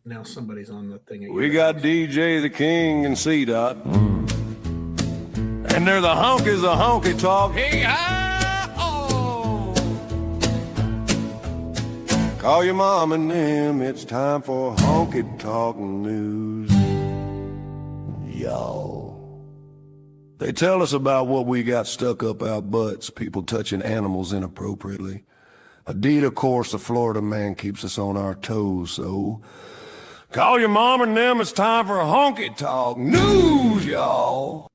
now somebody's on the thing again. We got DJ the King and C-Dot. And they're the honkies of honky talk. Hey-ah-oh. Call your mom and them. It's time for honky talk news. Y'all. They tell us about what we got stuck up our butts, people touching animals inappropriately. Indeed, of course, the Florida man keeps us on our toes, so call your mom and them. It's time for honky talk news, y'all.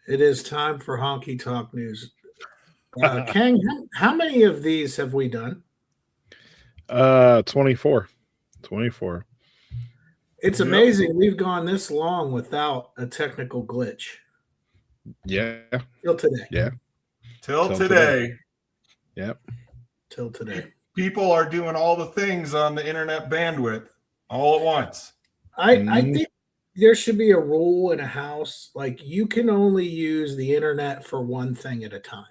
It is time for honky talk news. Kang, how many of these have we done? 24. It's amazing we've gone this long without a technical glitch. Yeah. Till today. Yeah. Till today. Yep. Till today. People are doing all the things on the internet bandwidth all at once. I think there should be a rule in a house, like you can only use the internet for one thing at a time.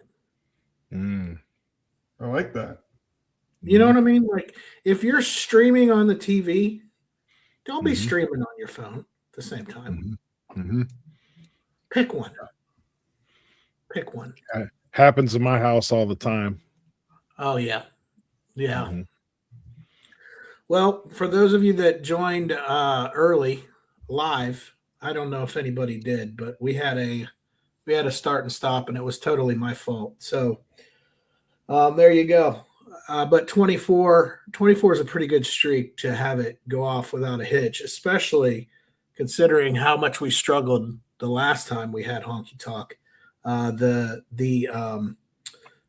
I like that. You know what I mean? Like if you're streaming on the TV, don't be streaming on your phone at the same time. Pick one. Pick one. Happens in my house all the time. Oh, yeah. Yeah. Well, for those of you that joined early live, I don't know if anybody did, but we had a start and stop, and it was totally my fault. So there you go. But 24 is a pretty good streak to have it go off without a hitch, especially considering how much we struggled the last time we had honky talk. The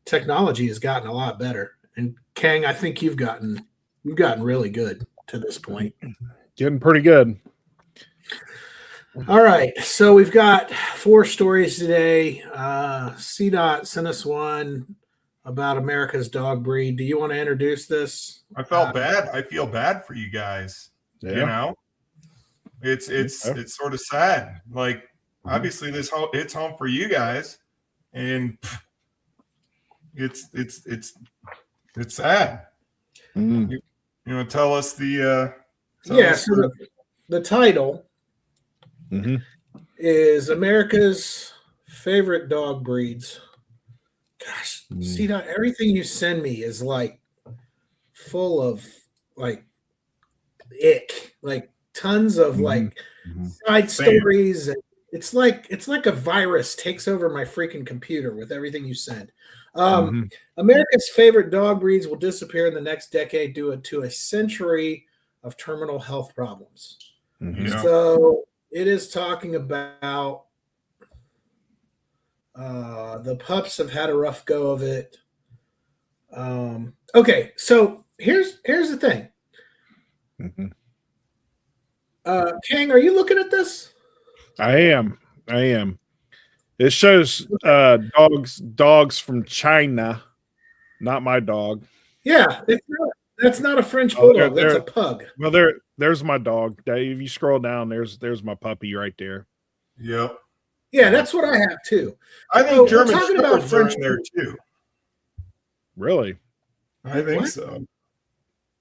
technology has gotten a lot better, and Kang, I think you've gotten really good to this point. Getting pretty good. All right, so we've got 4 stories today. C-Dot sent us one about America's dog breed. Do you want to introduce this? I felt bad. I feel bad for you guys. Yeah. You know, it's sort of sad. Like obviously it's home for you guys, and it's sad. You want to tell us the so the title is America's favorite dog breeds. Gosh, see that everything you send me is like full of like ick, like tons of like side stories. And it's like a virus takes over my freaking computer with everything you send. America's favorite dog breeds will disappear in the next decade due to a century of terminal health problems. So it is talking about the pups have had a rough go of it. Okay, so here's the thing. Kang, are you looking at this? I am. It shows dogs from China, not my dog. Yeah, that's not a French bulldog. That's a pug. Well, there's my dog, Dave. You scroll down, there's my puppy right there. Yep. Yeah, that's what I have too. I think German Shepherds are in there too. Really? I think so.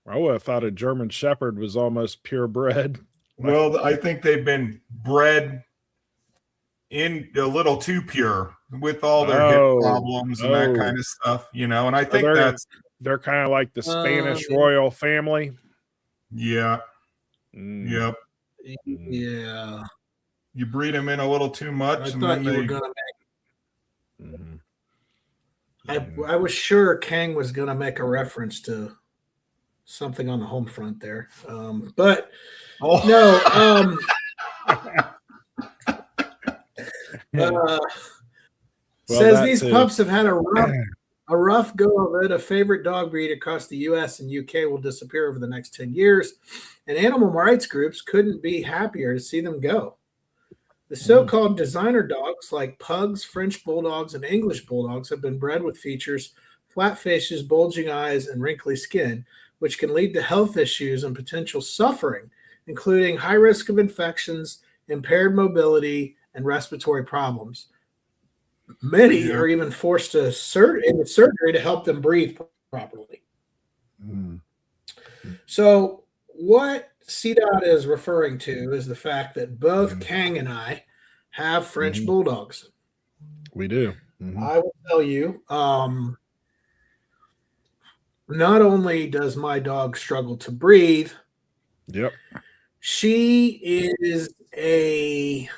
I would have thought a German Shepherd was almost purebred. Well, I think they've been bred in a little too pure with all their hip problems and that kind of stuff, you know. And I think they're kind of like the Spanish royal family. Yeah. Yep. Yeah. You breed them in a little too much. I thought you were gonna make. I was sure Kang was gonna make a reference to something on the home front there, but no. Says these pups have had a rough go of it. A favorite dog breed across the U.S. and U.K. will disappear over the next 10 years, and animal rights groups couldn't be happier to see them go. The so-called designer dogs like pugs, French bulldogs, and English bulldogs have been bred with features, flat faces, bulging eyes, and wrinkly skin, which can lead to health issues and potential suffering, including high risk of infections, impaired mobility, and respiratory problems. Many are even forced into surgery to help them breathe properly. So what CDOT is referring to is the fact that both Kang and I have French bulldogs. We do. I will tell you, not only does my dog struggle to breathe, Yep. she is a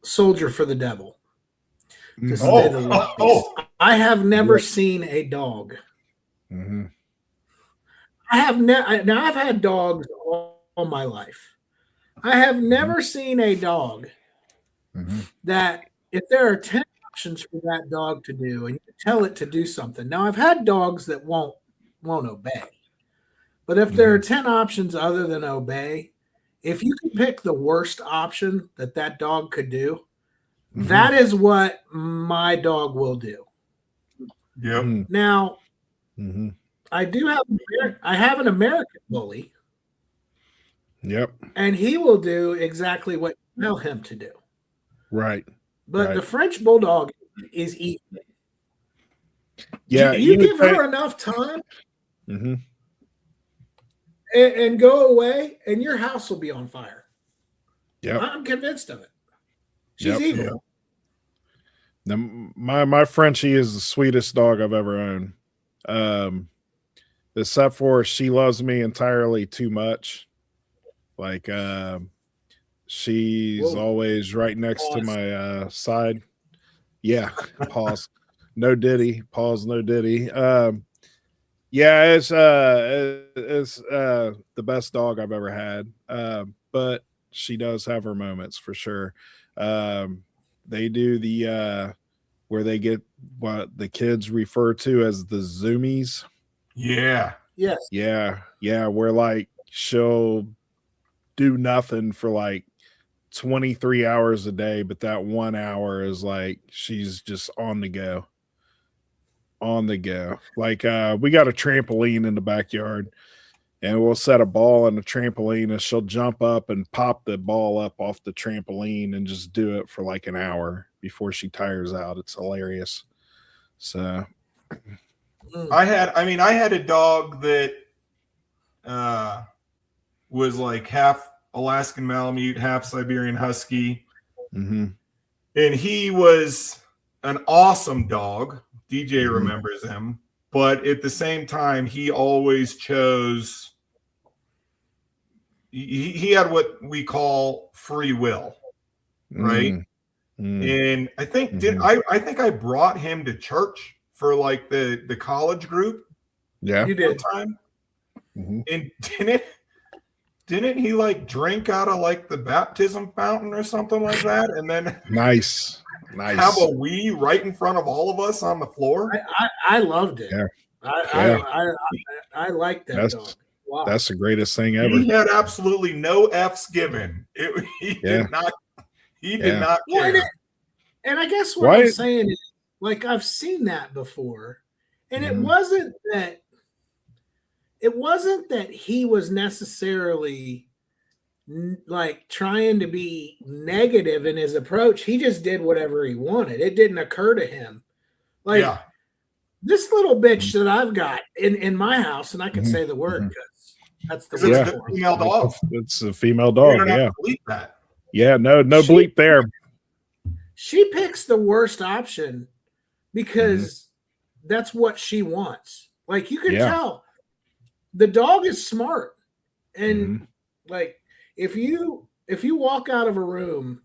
soldier for the devil. To say the least. I have never seen a dog. I have now I've had dogs all my life. I have never seen a dog that if there are 10 options for that dog to do and you tell it to do something. Now I've had dogs that won't obey. But if there are 10 options other than obey, if you can pick the worst option that dog could do, that is what my dog will do. Yep. Now, I have an American bully. Yep. And he will do exactly what you tell him to do. Right. But the French bulldog is easy. Yeah. You give her enough time and go away, and your house will be on fire. Yeah. I'm convinced of it. She's evil. Now, my Frenchie is the sweetest dog I've ever owned. Except for she loves me entirely too much. Like she's always right next to my side. Yeah, pause. No diddy. Pause, no diddy. Yeah, it's the best dog I've ever had. But she does have her moments for sure. They do the where they get what the kids refer to as the zoomies. Yeah. Yes. Yeah. Yeah. Where like she'll do nothing for like 23 hours a day, but that 1 hour is like she's just on the go. On the go. Like we got a trampoline in the backyard and we'll set a ball on the trampoline and she'll jump up and pop the ball up off the trampoline and just do it for like an hour before she tires out. It's hilarious. So I had a dog that was like half Alaskan Malamute, half Siberian Husky. And he was an awesome dog. DJ remembers him. But at the same time, he always chose, he had what we call free will, right? And I think I think I brought him to church for like the college group. Yeah, you did. Time. And didn't he like drink out of like the baptism fountain or something like that? And then nice. Have a wee right in front of all of us on the floor. I loved it. Yeah. I like that dog. Wow. That's the greatest thing ever. He had absolutely no F's given. He did not care. And I guess what I'm saying is, like, I've seen that before, and it wasn't that he was necessarily like trying to be negative in his approach. He just did whatever he wanted. It didn't occur to him. Like this little bitch that I've got in my house, and I can say the word because that's the word. It's a female dog. It's a female dog. Yeah. Bleep that. Yeah. No bleep there. She picks the worst option because that's what she wants. Like you can tell the dog is smart. And like if you walk out of a room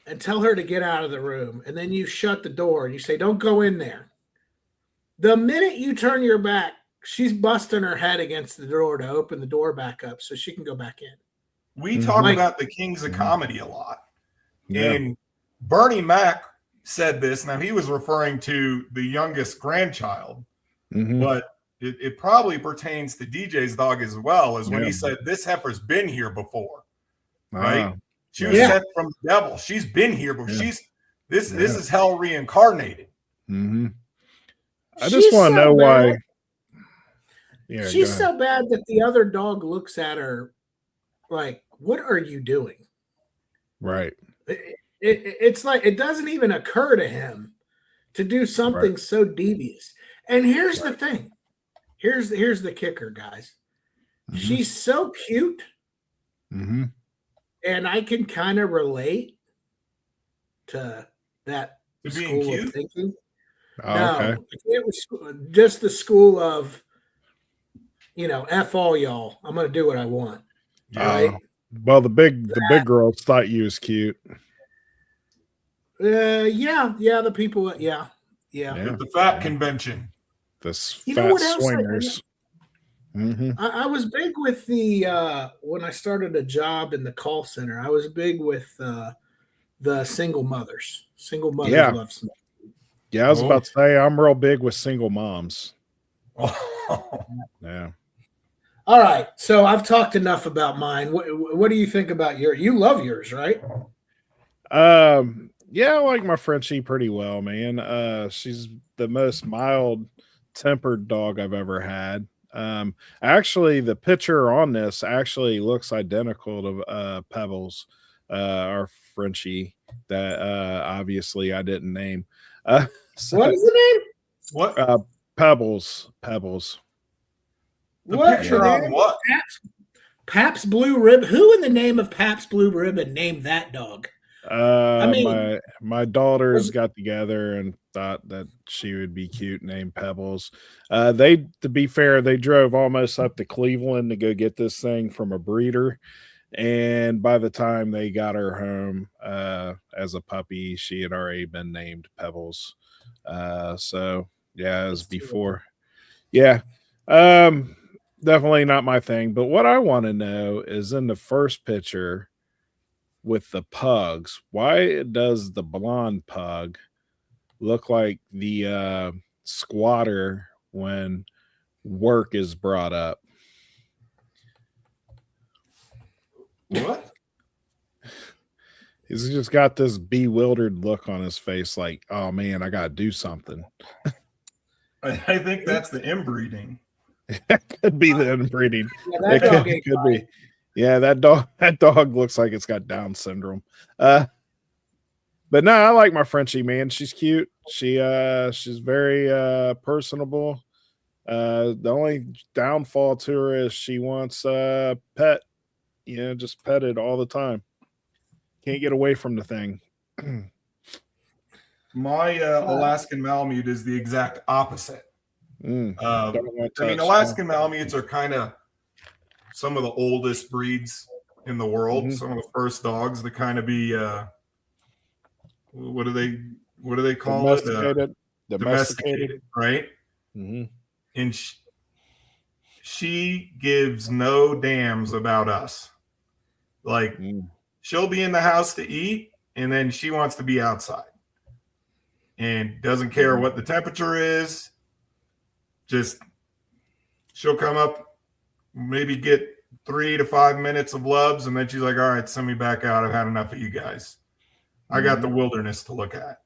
and tell her to get out of the room and then you shut the door and you say, don't go in there. The minute you turn your back, she's busting her head against the door to open the door back up so she can go back in. We talk about the kings of comedy a lot. And Bernie Mac said this. Now he was referring to the youngest grandchild, but it probably pertains to DJ's dog as well, as when he said, this heifer's been here before, right? She was sent from the devil. She's been here, but this is hell reincarnated. I just want to know why. Yeah, she's so bad that the other dog looks at her like, what are you doing? Right. It's like it doesn't even occur to him to do something so devious. And here's the thing. Here's the kicker, guys. She's so cute. Mm-hmm. And I can kind of relate to that To being school of cute? thinking. Oh, okay. No, it was just the school of, F all y'all. I'm going to do what I want. Right? Well, the big girls thought you was cute. Yeah. The people. Yeah. At the fat convention. The You know fat what else? swingers. I was big with the when I started a job in the call center. I was big with the single mothers. Single mothers love some. Yeah, I was about to say I'm real big with single moms. Yeah. All right, so I've talked enough about mine. What do you think about yours? You love yours, right? Yeah, I like my Frenchie pretty well, man. She's the most mild tempered dog I've ever had. Actually, the picture on this actually looks identical to Pebbles, our Frenchie that obviously I didn't name. What is the name? What? Pebbles. The picture on what? Pabst Blue Ribbon. Who in the name of Pabst Blue Ribbon named that dog? My daughters got together and thought that she would be cute, named Pebbles. To be fair, they drove almost up to Cleveland to go get this thing from a breeder. And by the time they got her home as a puppy, she had already been named Pebbles. So yeah, it was before. Yeah. Definitely not my thing. But what I want to know is in the first picture with the pugs, why does the blonde pug look like the squatter when work is brought up? What? He's just got this bewildered look on his face, like, oh man, I gotta do something. I think that's the inbreeding. Could be the inbreeding. Yeah, that dog could be. Yeah, that dog looks like it's got Down syndrome. But no, I like my Frenchie, man. She's cute. She's very personable. The only downfall to her is she wants pet, just petted all the time. Can't get away from the thing. My Alaskan Malamute is the exact opposite. Alaskan Malamutes are kind of some of the oldest breeds in the world. Some of the first dogs to kind of be what do they call it? Domesticated, right? And she gives no damns about us. Like she'll be in the house to eat, and then she wants to be outside, and doesn't care what the temperature is. Just she'll come up, maybe get 3 to 5 minutes of loves, and then she's like, all right, send me back out. I've had enough of you guys. I got the wilderness to look at.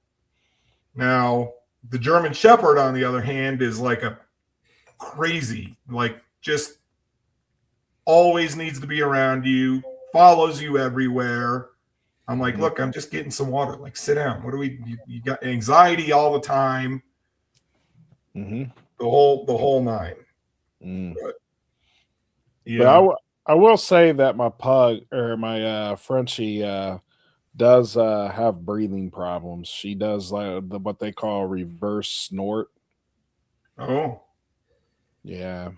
Now, the German Shepherd, on the other hand, is like a crazy, like just always needs to be around you, follows you everywhere. I'm like, look, I'm just getting some water. Like, sit down. What do you got anxiety all the time. The whole nine. But, But I will say that my pug or my Frenchie does have breathing problems. She does what they call reverse snort. Oh, yeah.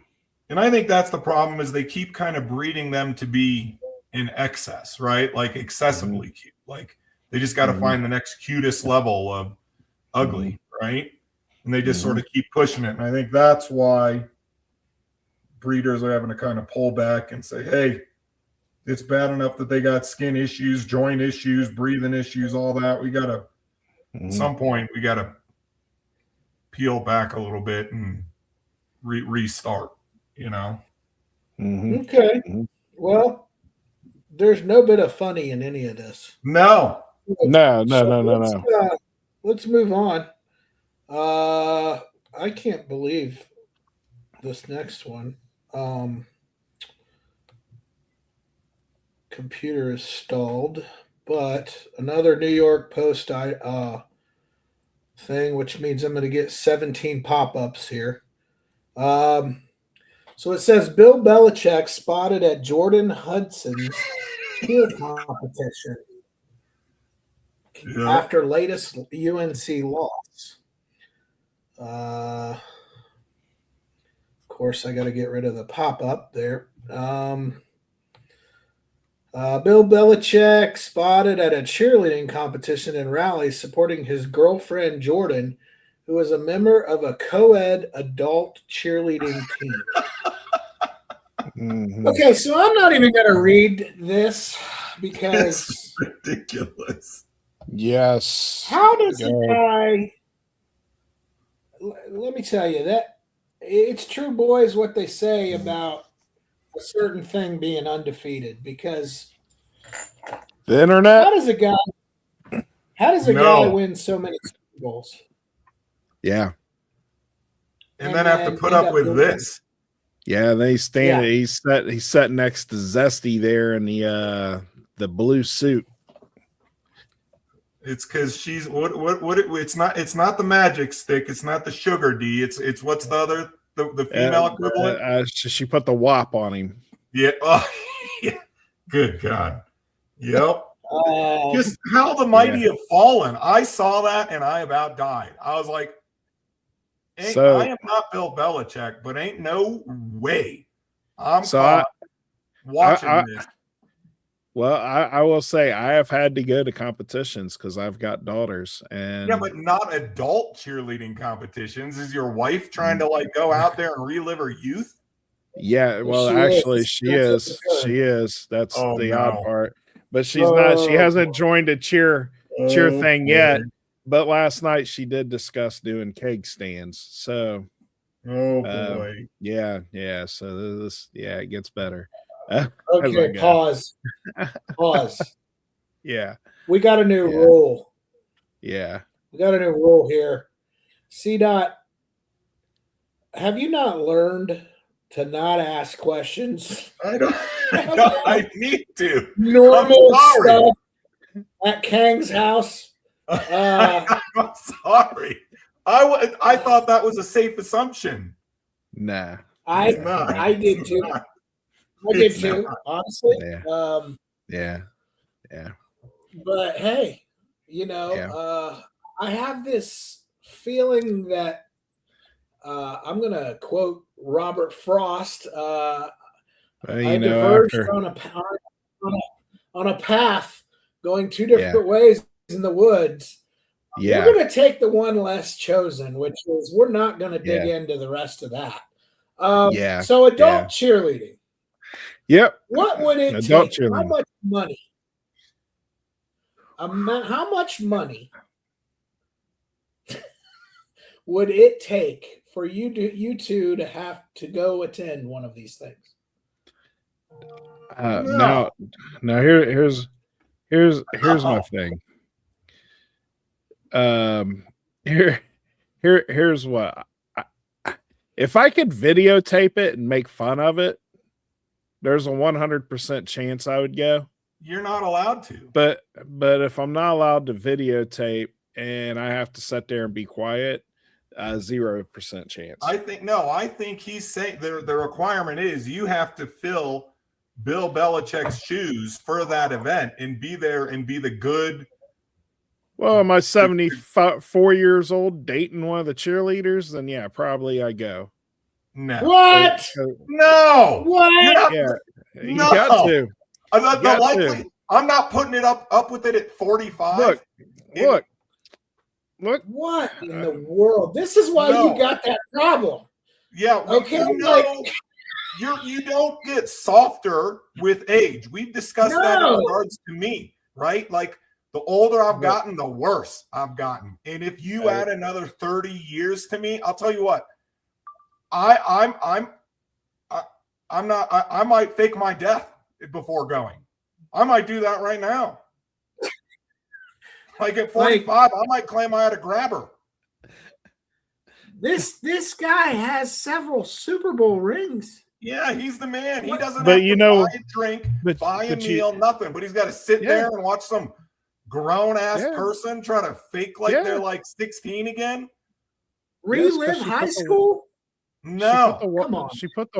And I think that's the problem is they keep kind of breeding them to be in excess, right? Like excessively cute. Like they just got to find the next cutest level of ugly, right? And they just sort of keep pushing it. And I think that's why breeders are having to kind of pull back and say, hey, it's bad enough that they got skin issues, joint issues, breathing issues, all that. We got to, at some point, we got to peel back a little bit and restart, Okay. Well, there's no bit of funny in any of this. No. Let's move on. I can't believe this next one. Computer is stalled, but another New York Post thing, which means I'm going to get 17 pop-ups here. So So it says Bill Belichick spotted at Jordan Hudson's cheer competition after latest UNC loss. Of course, I got to get rid of the pop-up there. Bill Belichick spotted at a cheerleading competition in Raleigh supporting his girlfriend Jordan, who is a member of a co-ed adult cheerleading team. Mm-hmm. Okay, so I'm not even going to read this because it's ridiculous. Yes. How does a guy? Let me tell you that it's true, boys, what they say about a certain thing being undefeated. Because the internet. How does a guy win so many Super Bowls? Yeah, and then have to put up with this. Yeah, they stand. Yeah. He's sat next to Zesty there in the blue suit. It's because she's what it's not the magic stick. It's not the sugar D. It's what's the other the female equivalent. She put the WAP on him. Yeah. Oh, yeah. Good God. Yep. Just how the mighty have fallen. I saw that and I about died. I was like, I am not Bill Belichick, but ain't no way I'm watching this. Well, I will say I have had to go to competitions because I've got daughters, and but not adult cheerleading competitions. Is your wife trying to like go out there and relive her youth? Yeah, well, actually, she is. She is. That's the odd part. But she's not. She hasn't joined a cheer thing yet. But last night she did discuss doing keg stands. So, boy, yeah. So this, it gets better. Okay, pause. Yeah, we got a new rule. Yeah, we got a new rule here. C-Dot, have you not learned to not ask questions? I don't. I need to. Normal stuff at Kang's house. I'm sorry. I thought that was a safe assumption. Nah, I did too. I did too, honestly. Yeah. But hey, I have this feeling that I'm going to quote Robert Frost. I diverged on a path going two different ways in the woods. Yeah. We're going to take the one less chosen, which is we're not going to dig into the rest of that. So adult cheerleading. Yep. What would it adult take? Cheerleading. How much money? How much money would it take for you two to have to go attend one of these things? Now here's my thing. Here's what if I could videotape it and make fun of it, there's a 100% chance I would go. You're not allowed to. But if I'm not allowed to videotape and I have to sit there and be quiet, 0% chance. I think he's saying the requirement is you have to fill Bill Belichick's shoes for that event and be there and be the good. Well, am I 74 years old dating one of the cheerleaders? Then yeah, probably I go. No. What? No. What? You got to. I'm not putting it up with it at 45. Look. What in the world? This is why you got that problem. Yeah. Okay. You don't get softer with age. We've discussed that in regards to me, right? Like the older I've gotten, the worse I've gotten. And if you add another 30 years to me, I'll tell you what. I might fake my death before going. I might do that right now. Like at 45, I might claim I had a grabber. This guy has several Super Bowl rings. Yeah, he's the man. He doesn't have to buy a drink, buy a meal, nothing. But he's got to sit there and watch some grown-ass person try to fake like they're like 16 again. Relive high school? No, come on. She put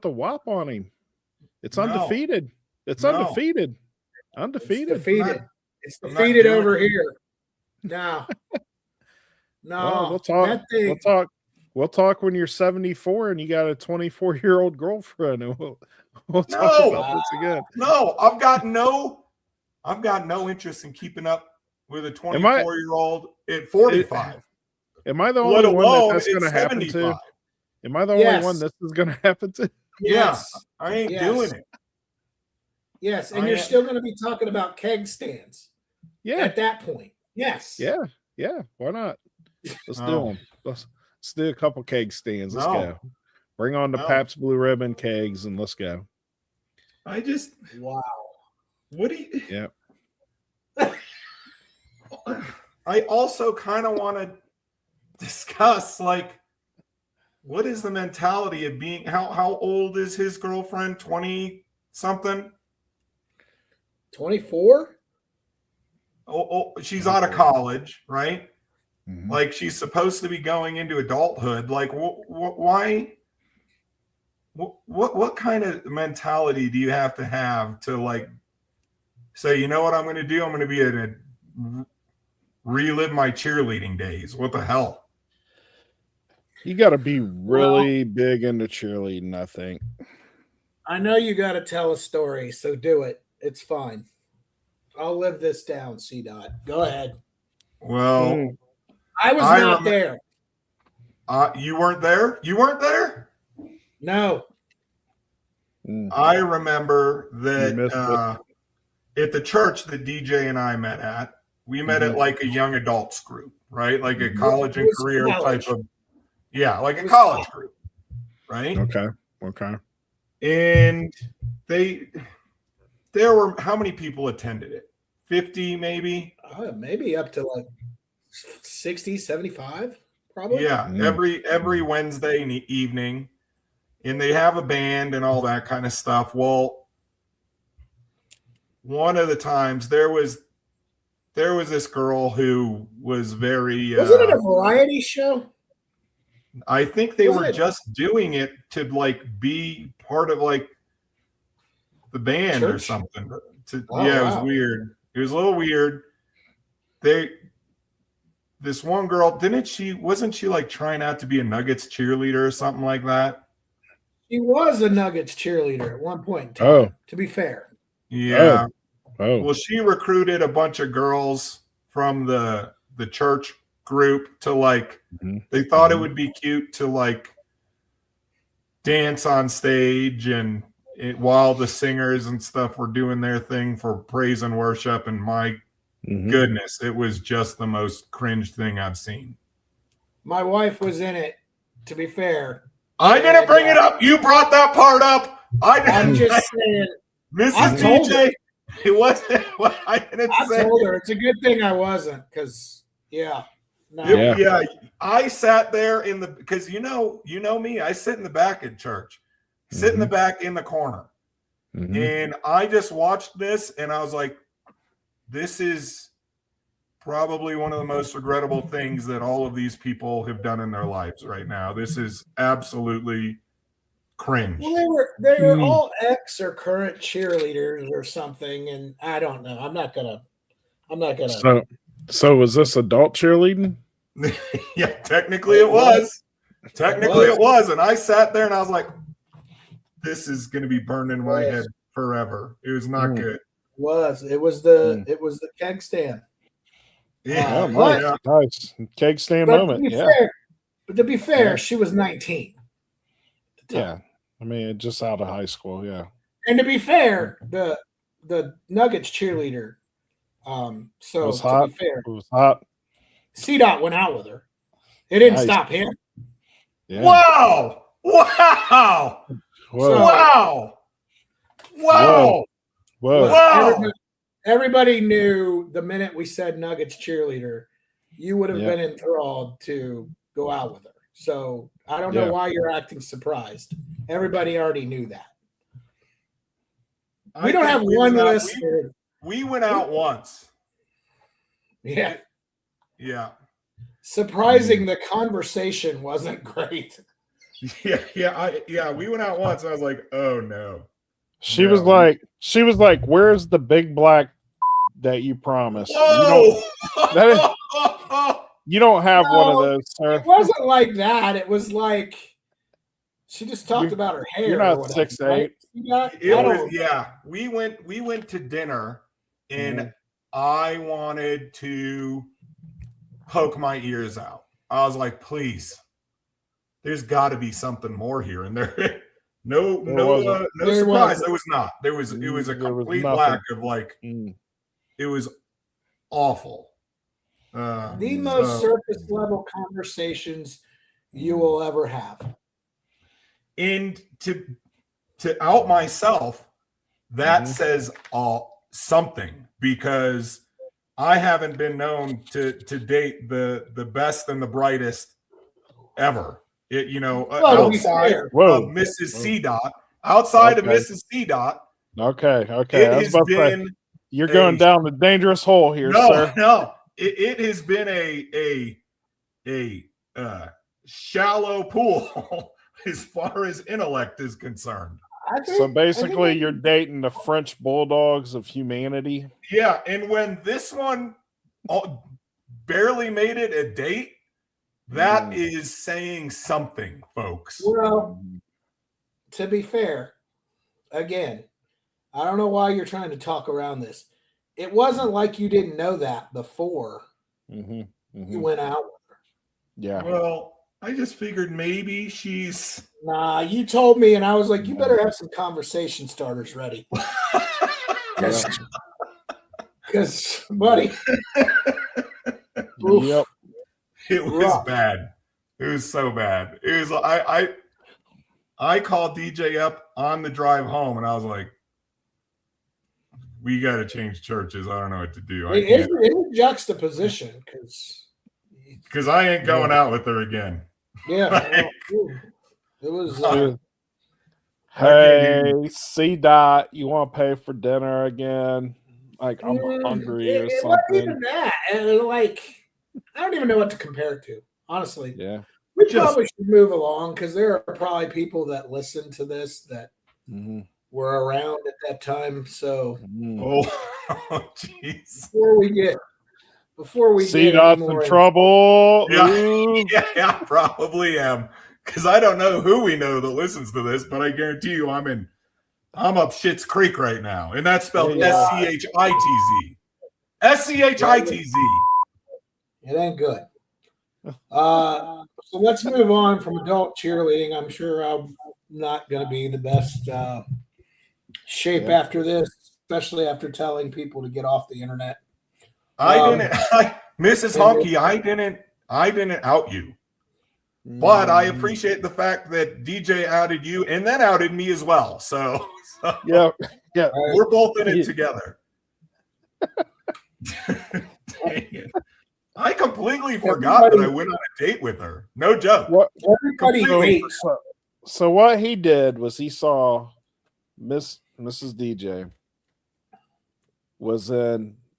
the whop on him. It's No. undefeated. It's No. undefeated. It's Undefeated. defeated. It's I'm not defeated doing over it. here. No. No. Well, we'll talk. That thing, We'll talk. We'll talk when you're 74 and you got a 24-year-old girlfriend, and we'll talk No. about this again. No, I've got no interest in keeping up with a 24-year-old at 45. Am I the Let only one alone that's going to at happen 75. to? Am I the Yes. only one this is going to happen to? yes. I ain't Yes. doing it. Yes. And I you're am- still going to be talking about keg stands Yeah, at that point. Yes. yeah. Why not? Let's do No. them. Let's do a couple keg stands. Let's No. go. Bring on the No. Pabst Blue Ribbon kegs and let's go. I just, Wow. what do you? Yeah. I also kind of want to discuss, like, what is the mentality of being? How old is his girlfriend? 20 something. 24? Oh, she's out of college, right? Mhm. Like, she's supposed to be going into adulthood. Like, why? What kind of mentality do you have to like say, you know what I'm going to do? I'm going to be relive my cheerleading days. What the hell? You got to be really big into cheerleading, I think. I know you got to tell a story, so do it. It's fine. I'll live this down, C-Dot. Go ahead. Well, I was not there. You weren't there? You weren't there? No. I remember You missed that at the church that DJ and I met at, we met at like a young adults group, right? Like a college and career type of, like a college group, right? Okay. And there were, how many people attended it? 50 maybe? Maybe up to like 60, 75, probably. Yeah, every Wednesday evening. And they have a band and all that kind of stuff. Well, one of the times there was this girl who was very Wasn't it a variety show? I think they were just doing it to like be part of like the band or something. It was weird. It was a little weird. This one girl, wasn't she like trying out to be a Nuggets cheerleader or something like that? She was a Nuggets cheerleader at one point in time, to be fair. Yeah. Oh. Well, she recruited a bunch of girls from the church group to like, they thought it would be cute to like dance on stage and while the singers and stuff were doing their thing for praise and worship. And my goodness, it was just the most cringe thing I've seen. My wife was in it, to be fair. I didn't bring it up. You brought that part up. I'm just saying. Mrs. DJ, it wasn't what I didn't say. I told her it's a good thing I wasn't, because I sat there because you know me, I sit in the back at church, sit in the back in the corner. And I just watched this and I was like, this is probably one of the most regrettable things that all of these people have done in their lives right now. This is absolutely cringe. Well, they were all ex or current cheerleaders or something, and I don't know. I'm not gonna. So was this adult cheerleading? Yeah, technically it was. Technically it was, and I sat there and I was like, "This is going to be burned in my head forever." It was not good. It was the keg stand. Yeah, nice keg stand moment. But to be fair, she was 19. Yeah, I mean, just out of high school. Yeah, and to be fair, the Nuggets cheerleader. So it was hot. to be fair, it was hot. C-Dot went out with her. It didn't stop him. Yeah. Wow! Wow! Whoa. Wow! Wow! Whoa! Wow! Everybody knew the minute we said Nuggets cheerleader, you would have been enthralled to go out with her. So I don't know why you're acting surprised. Everybody already knew that. We don't have one listener. We went out once. Yeah. Yeah. Surprising, the conversation wasn't great. Yeah. We went out once, and I was like, "Oh no." She was like, "Where's the big black that you promised?" Whoa! You don't have one of those, sir. It wasn't like that. It was like she just talked about her hair. You're not 6'8". Right? We went to dinner, and I wanted to poke my ears out. I was like, please, there's got to be something more here. And there, no surprise. There was not. It was a complete lack of like. It was awful. The most surface level conversations you will ever have. And to out myself, that says something, because I haven't been known to date the best and the brightest ever. Outside of Mrs. C. Dot. Outside of Mrs. C. Dot. Okay. I was about to say, you're going down the dangerous hole here, sir. No. It has been a shallow pool as far as intellect is concerned. So basically, you're dating the French bulldogs of humanity. Yeah, and when this one barely made it a date, that is saying something, folks. Well, to be fair, again, I don't know why you're trying to talk around this. It wasn't like you didn't know that before you went out with her. Yeah. Well, I just figured maybe she's... Nah, you told me, and I was like, you better have some conversation starters ready. Because, buddy. Yep. It was bad. It was so bad. It was... I called DJ up on the drive home, and I was like, we got to change churches. I don't know what to do. It's a juxtaposition, because I ain't going out with her again. Yeah. It was. Hey, C. Dot, you want to pay for dinner again? Like, I'm hungry or something. Wasn't even that. And like, I don't even know what to compare it to, honestly. Yeah. We probably should move along, because there are probably people that listen to this that were around at that time. So, jeez. Before we See, Dot's in trouble. Yeah, I probably am, because I don't know who we know that listens to this, but I guarantee you, I'm up Schitt's Creek right now, and that's spelled SCHITZ. SCHITZ. It ain't good. So let's move on from adult cheerleading. I'm sure I'm not going to be the best shape after this, especially after telling people to get off the internet. Mrs. Honky, I didn't out you, but I appreciate the fact that DJ outed you and then outed me as well. So yeah, we're both in it together. Dang it. I completely forgot that I went on a date with her. No joke. So what he did was he saw Mrs. DJ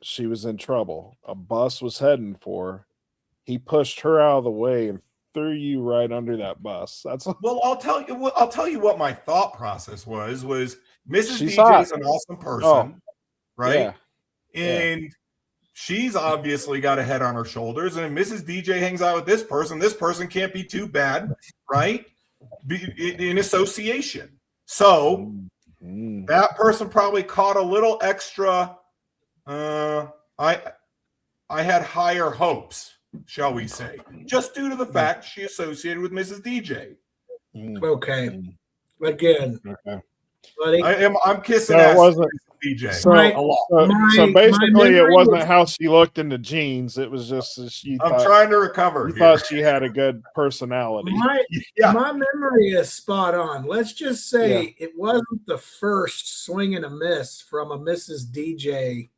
she was in trouble. A bus was heading for her. He pushed her out of the way and threw you right under that bus. Well, I'll tell you what my thought process was Mrs. She's DJ hot. is an awesome person, right? Yeah. And she's obviously got a head on her shoulders, and Mrs. DJ hangs out with this person can't be too bad, right? In association. So that person probably caught a little extra. I had higher hopes, shall we say, just due to the fact she associated with Mrs. DJ. Okay. Again. Okay. Buddy, I'm kissing ass. DJ. So basically, it wasn't how she looked in the jeans. It was just I'm trying to recover. You thought she had a good personality. My memory is spot on. Let's just say it wasn't the first swing and a miss from a Mrs. DJ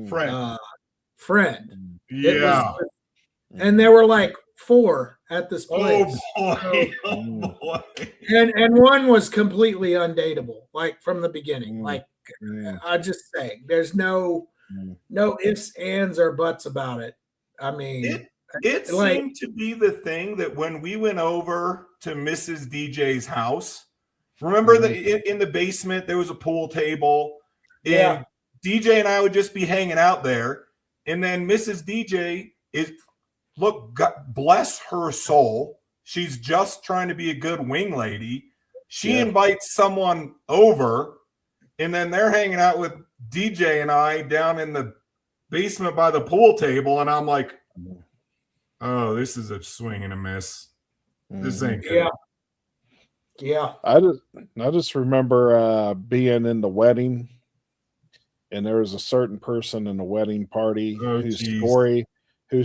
friend. Yeah. And there were like 4 at this place. Oh boy. And one was completely undateable, like from the beginning. Like I just say, there's no ifs, ands, or buts about it. I mean, it seemed to be the thing that when we went over to Mrs. DJ's house. Remember that in the basement there was a pool table, and DJ and I would just be hanging out there. And then Mrs. DJ God bless her soul. She's just trying to be a good wing lady. She invites someone over, and then they're hanging out with DJ and I down in the basement by the pool table. And I'm like, oh, this is a swing and a miss. This ain't good. Yeah. I just remember being in the wedding, and there was a certain person in the wedding party whose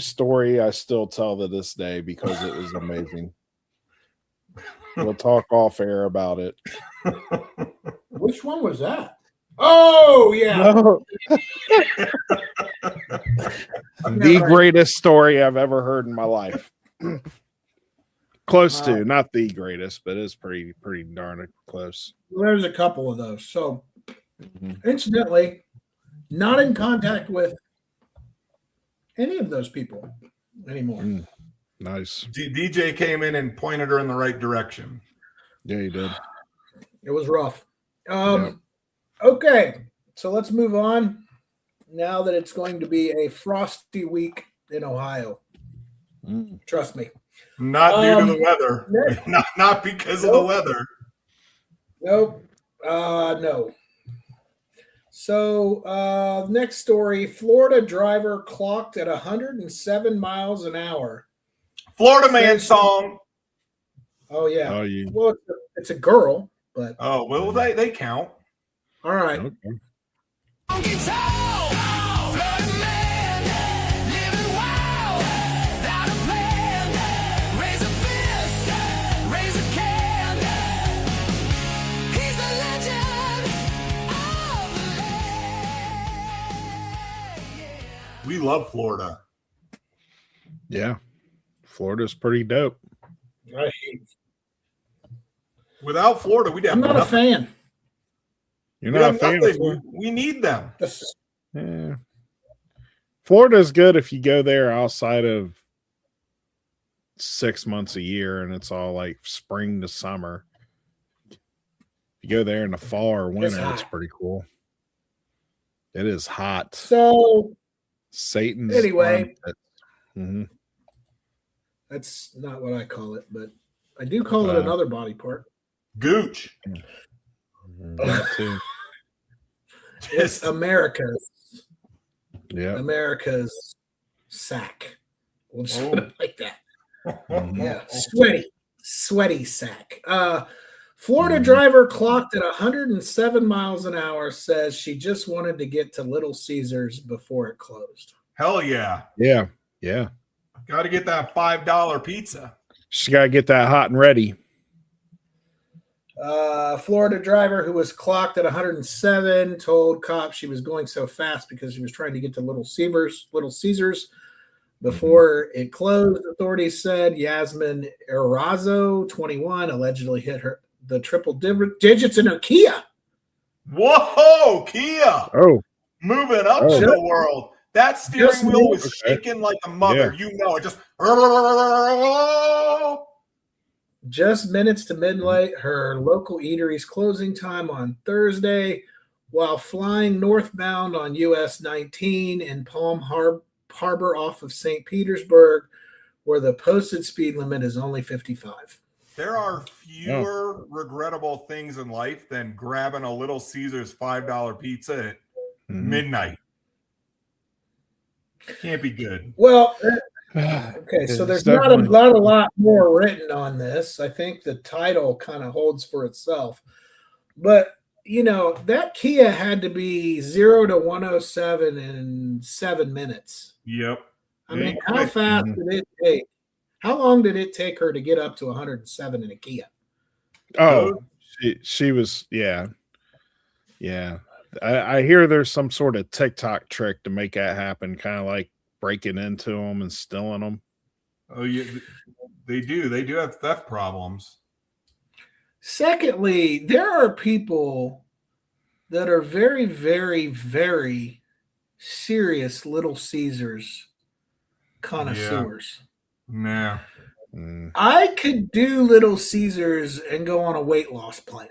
story I still tell to this day because it was amazing. We'll talk off air about it. Which one was that? Oh, yeah. No. The greatest story I've ever heard in my life. Close to, not the greatest, but it's pretty darn close. Well, there's a couple of those. So, incidentally, not in contact with any of those people anymore. Nice. DJ came in and pointed her in the right direction. Yeah, he did. It was rough. Okay, so let's move on now that it's going to be a frosty week in Ohio. Trust me. Not due to the weather. Not because of the weather. Nope. No. So next story, Florida driver clocked at 107 miles an hour. Florida Man song. Oh, yeah. Oh, yeah. Well, it's a girl, but. Oh, well, they count. All right. Okay. We love Florida. Yeah. Florida's pretty dope. Without Florida, we'd have I'm not a fan. You're not a fan of Florida? We need them. Yeah. Florida's good if you go there outside of 6 months a year and it's all like spring to summer. If you go there in the fall or winter, it's pretty cool. It is hot. So Satan's anyway, that's not what I call it, but I do call it another body part. Gooch. That too. It's America's. Yeah. America's sack. We'll just put it like that. Yeah. Sweaty sack. Florida driver clocked at 107 miles an hour, says she just wanted to get to Little Caesars before it closed. Hell yeah. Yeah. Yeah. Got to get that $5 pizza. She got to get that hot and ready. Florida driver who was clocked at 107 told cops she was going so fast because she was trying to get to Little Caesars before it closed. Authorities said Yasmin Erazo, 21, allegedly hit the triple digits in her Kia. Whoa, Kia! Oh, moving up to the world. That steering wheel was shaking like a mother. Yeah. You know it. Just minutes to midnight, her local eatery's closing time on Thursday, while flying northbound on US 19 in Palm Harbor off of St. Petersburg, where the posted speed limit is only 55. There are fewer regrettable things in life than grabbing a Little Caesars $5 pizza at midnight. Can't be good. Well, okay, so there's not a lot more written on this. I think the title kind of holds for itself. But, you know, that Kia had to be 0 to 107 in 7 minutes. Yep. I mean, how fast did it take? How long did it take her to get up to 107 in a Kia? Oh, she was, yeah. Yeah. I hear there's some sort of TikTok trick to make that happen, kind of like breaking into them and stealing them. Oh, yeah, they do. They do have theft problems. Secondly, there are people that are very, very, very serious Little Caesars connoisseurs. Yeah. I could do Little Caesars and go on a weight loss plan.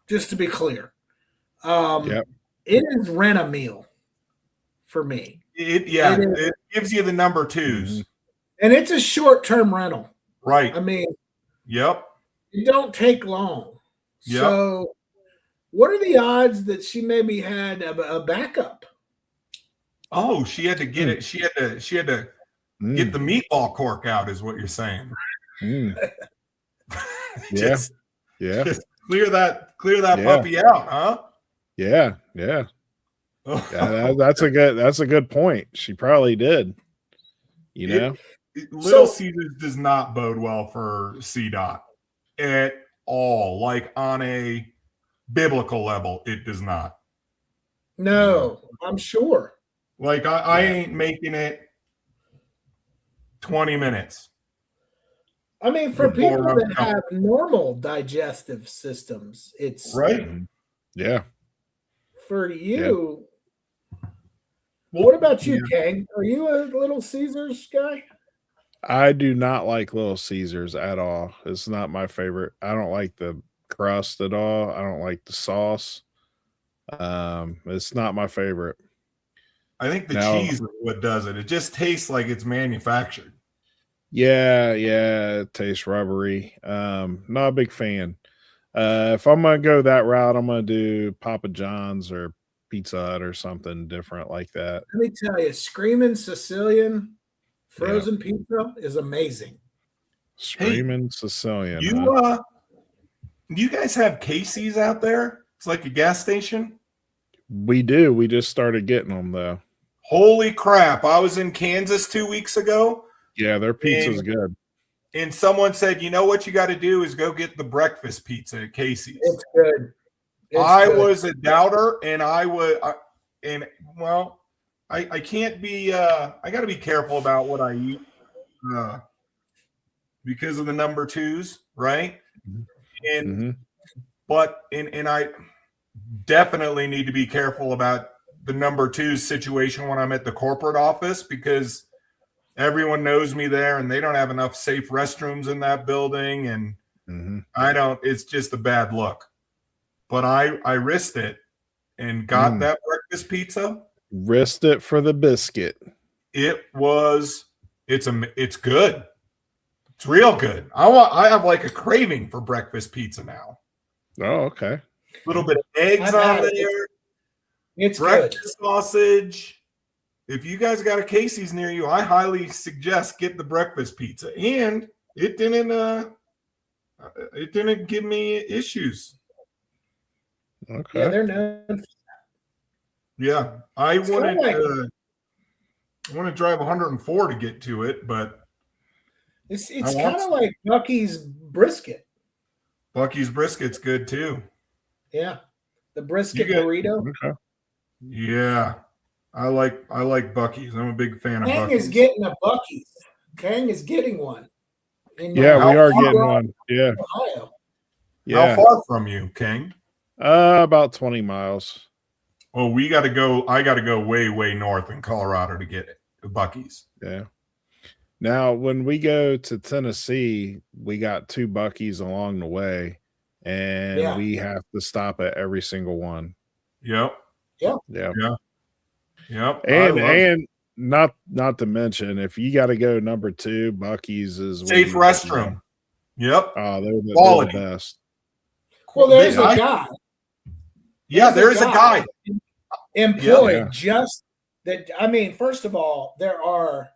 Just to be clear, it is rent a meal for me. It gives you the number 2s, and it's a short-term rental. Right. I mean, yep. It don't take long. Yep. So, what are the odds that she maybe had a backup? Oh, she had to get it. She had to get the meatball cork out, is what you're saying. just clear that puppy out, huh? Yeah. That's a good point. She probably did. Little Caesars does not bode well for CDOT at all. Like on a biblical level, it does not. No, I'm sure. Like I ain't making it 20 minutes. I mean, for people that have normal digestive systems, it's right. Yeah. For you, what about you, Kang? Are you a Little Caesars guy? I do not like Little Caesars at all. It's not my favorite. I don't like the crust at all. I don't like the sauce. It's not my favorite. I think the cheese is what does it. It just tastes like it's manufactured. Yeah, it tastes rubbery. Not a big fan. If I'm gonna go that route, I'm gonna do Papa John's or Pizza Hut or something different like that. Let me tell you, Screaming Sicilian frozen pizza is amazing. Screaming Sicilian. You guys have Casey's out there? It's like a gas station. We do. We just started getting them though. Holy crap! I was in Kansas 2 weeks ago. Yeah, their pizza's good. And someone said, you know what you got to do is go get the breakfast pizza at Casey's. It's good. I was a doubter, and I can't be. I got to be careful about what I eat because of the number 2s, right? And and I definitely need to be careful about the number 2 situation when I'm at the corporate office, because everyone knows me there and they don't have enough safe restrooms in that building. And it's just a bad look, but I risked it and got that breakfast pizza. Risked it for the biscuit. It's good. It's real good. I have like a craving for breakfast pizza now. Oh, okay. A little bit of eggs on there. It's breakfast sausage. If you guys got a Casey's near you, I highly suggest get the breakfast pizza. And it didn't give me issues. Okay. Yeah, they're known. Yeah, I want to drive 104 to get to it, but it's kind of like Bucky's brisket. Bucky's brisket's good too. Yeah, the brisket burrito. Okay. Yeah. I like Bucky's. I'm a big fan of Bucky's. Kang is getting a Bucky's. Kang is getting one. Yeah, we are getting one. Yeah. Ohio. Yeah. How far from you, Kang? About 20 miles. Well, I got to go way, way north in Colorado to get it. Bucky's. Yeah. Now, when we go to Tennessee, we got 2 Bucky's along the way, and we have to stop at every single one. Yep. Yep. And not to mention, if you got to go number 2, Bucky's is safe restroom. Yep. Oh, they're the best. Well, there's a guy. Yeah, there's a guy employed just that. I mean, first of all, there are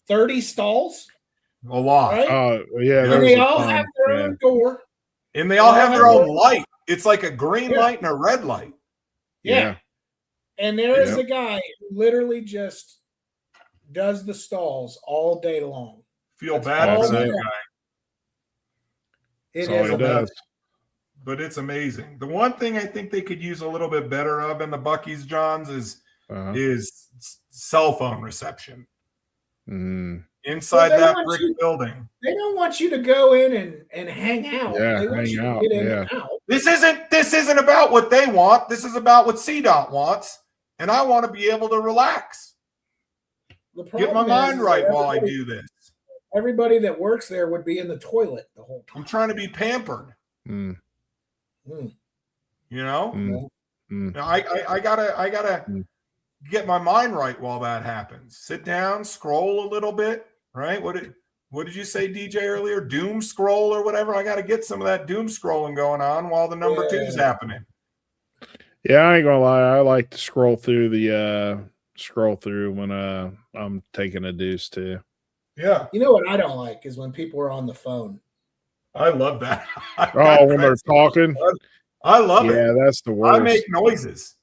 30 stalls. A lot. Right? Yeah. And they all have their own door. And they all have their own light. It's like a green light and a red light. Yeah. And there is a guy who literally just does the stalls all day long. Feel bad for that guy. It is amazing. But it's amazing. The one thing I think they could use a little bit better of in the Bucky's, Johns, is cell phone reception. Inside that brick building. They don't want you to go in and hang out. Yeah, they want hang you out. to get in and out. This isn't about what they want. This is about what CDOT wants. And I want to be able to relax. Get my mind right while I do this. everybody that works there would be in the toilet the whole time. I'm trying to be pampered. Mm. You know, Mm. Now, I gotta get my mind right while that happens. Sit down, scroll a little bit, right? What did you say, DJ, earlier? Doom scroll or whatever. I got to get some of that doom scrolling going on while the number two's happening. Yeah, I ain't gonna lie. I like to scroll through when I'm taking a deuce too. Yeah. You know what I don't like is when people are on the phone. I love that. When they're talking. I love it. Yeah, that's the worst. I make noises.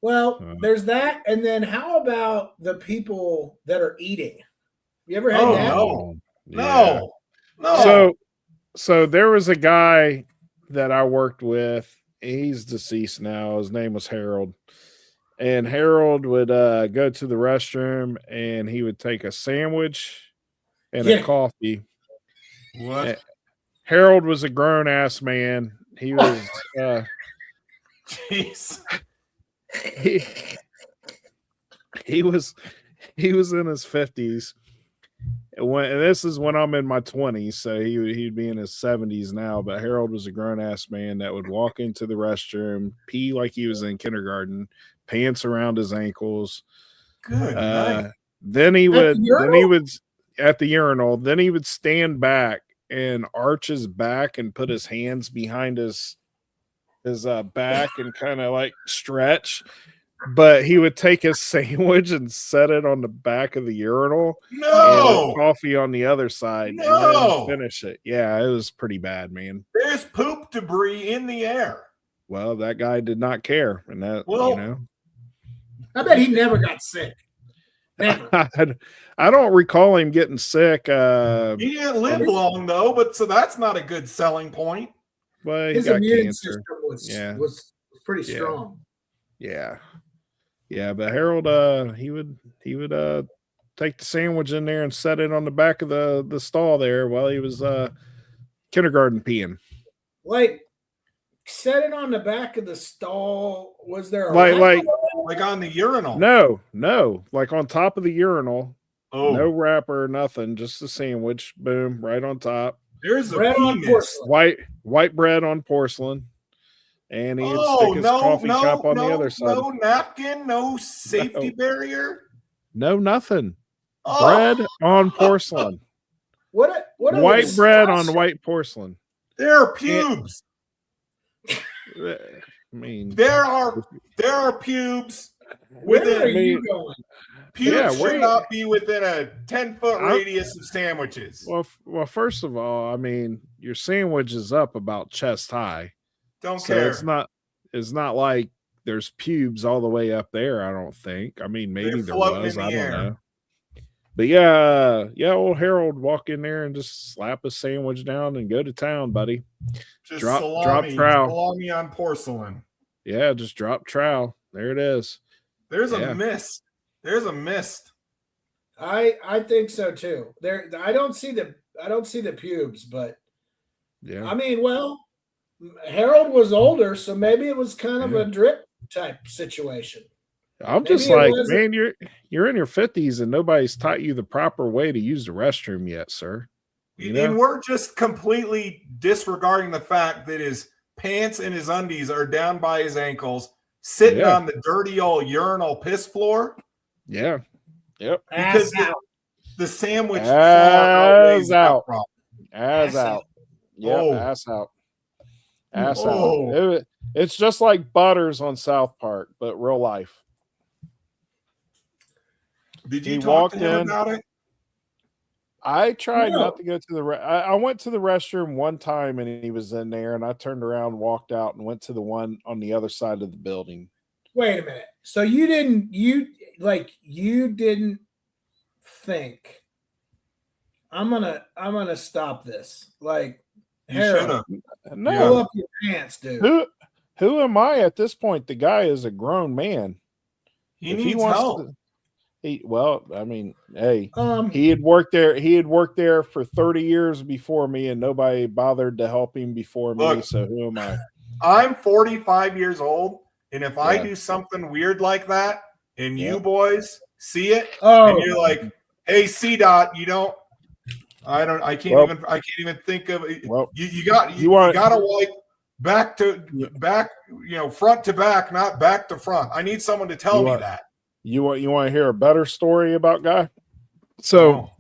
Well, there's that, and then how about the people that are eating? You ever had that? No. So there was a guy that I worked with. He's deceased now. His name was Harold. And Harold would go to the restroom and he would take a sandwich and a coffee. What? Harold was a grown ass man. He was jeez. He was in his 50s. And this is when I'm in my 20s, so he'd be in his 70s now. But Harold was a grown ass man that would walk into the restroom, pee like he was in kindergarten, pants around his ankles. Good night. Then he would at the urinal. Then he would stand back and arch his back and put his hands behind his back and kind of like stretch. But he would take his sandwich and set it on the back of the urinal. No, and coffee on the other side. No, and finish it. Yeah, it was pretty bad, man. There's poop debris in the air. Well, that guy did not care, and that I bet he never got sick. Never. I don't recall him getting sick. He didn't live long though, but so that's not a good selling point. Well, he his got immune cancer. system was pretty strong. Yeah, but Harold, he would take the sandwich in there and set it on the back of the stall there while he was kindergarten peeing. Like, set it on the back of the stall. Was there a like on the urinal? No, like on top of the urinal. Oh, no wrapper, nothing, just a sandwich. Boom, right on top. There's bread on porcelain. White bread on porcelain. And he'd stick his coffee cup on the other side. No napkin, no safety barrier. No, nothing. Bread on porcelain. What white bread on white porcelain. There are pubes. I mean, there are pubes within. Where are you going? Pubes should not be within a 10-foot radius of sandwiches. Well, first of all, I mean, your sandwich is up about chest high. Don't care. It's not like there's pubes all the way up there. I don't think. I mean, maybe there was. I don't know. But yeah, old Harold walk in there and just slap a sandwich down and go to town, buddy. Just drop salami, trowel. Salami on porcelain. Yeah, just drop trowel. There it is. There's a mist. There's a mist. I think so too. I don't see the pubes, but yeah. I mean, well, Harold was older, so maybe it was kind of a drip type situation. I'm just like, man, you're in your 50s and nobody's taught you the proper way to use the restroom yet, sir. And we're just completely disregarding the fact that his pants and his undies are down by his ankles, sitting on the dirty old urinal piss floor. Yeah. Yep. Because the sandwich ass out. Ass out. Yeah, ass out. Ass out. It's just like Butters on South Park, but real life. Did you talk to him about it? I tried not to go to the I went to the restroom one time and he was in there and I turned around, walked out and went to the one on the other side of the building. Wait a minute. So you didn't think I'm gonna stop this. Like, Harold, pull up your pants, dude. Who am I at this point? The guy is a grown man. He needs help. I mean, hey, he had worked there. He had worked there for 30 years before me, and nobody bothered to help him before me. So who am I? I'm 45 years old, and if I do something weird like that, and you boys see it, and you're like, "Hey, C-Dot, you don't I can't even think of it. Well, You gotta like back to back, front to back, not back to front. I need someone to tell me that. You want to hear a better story about Guy? So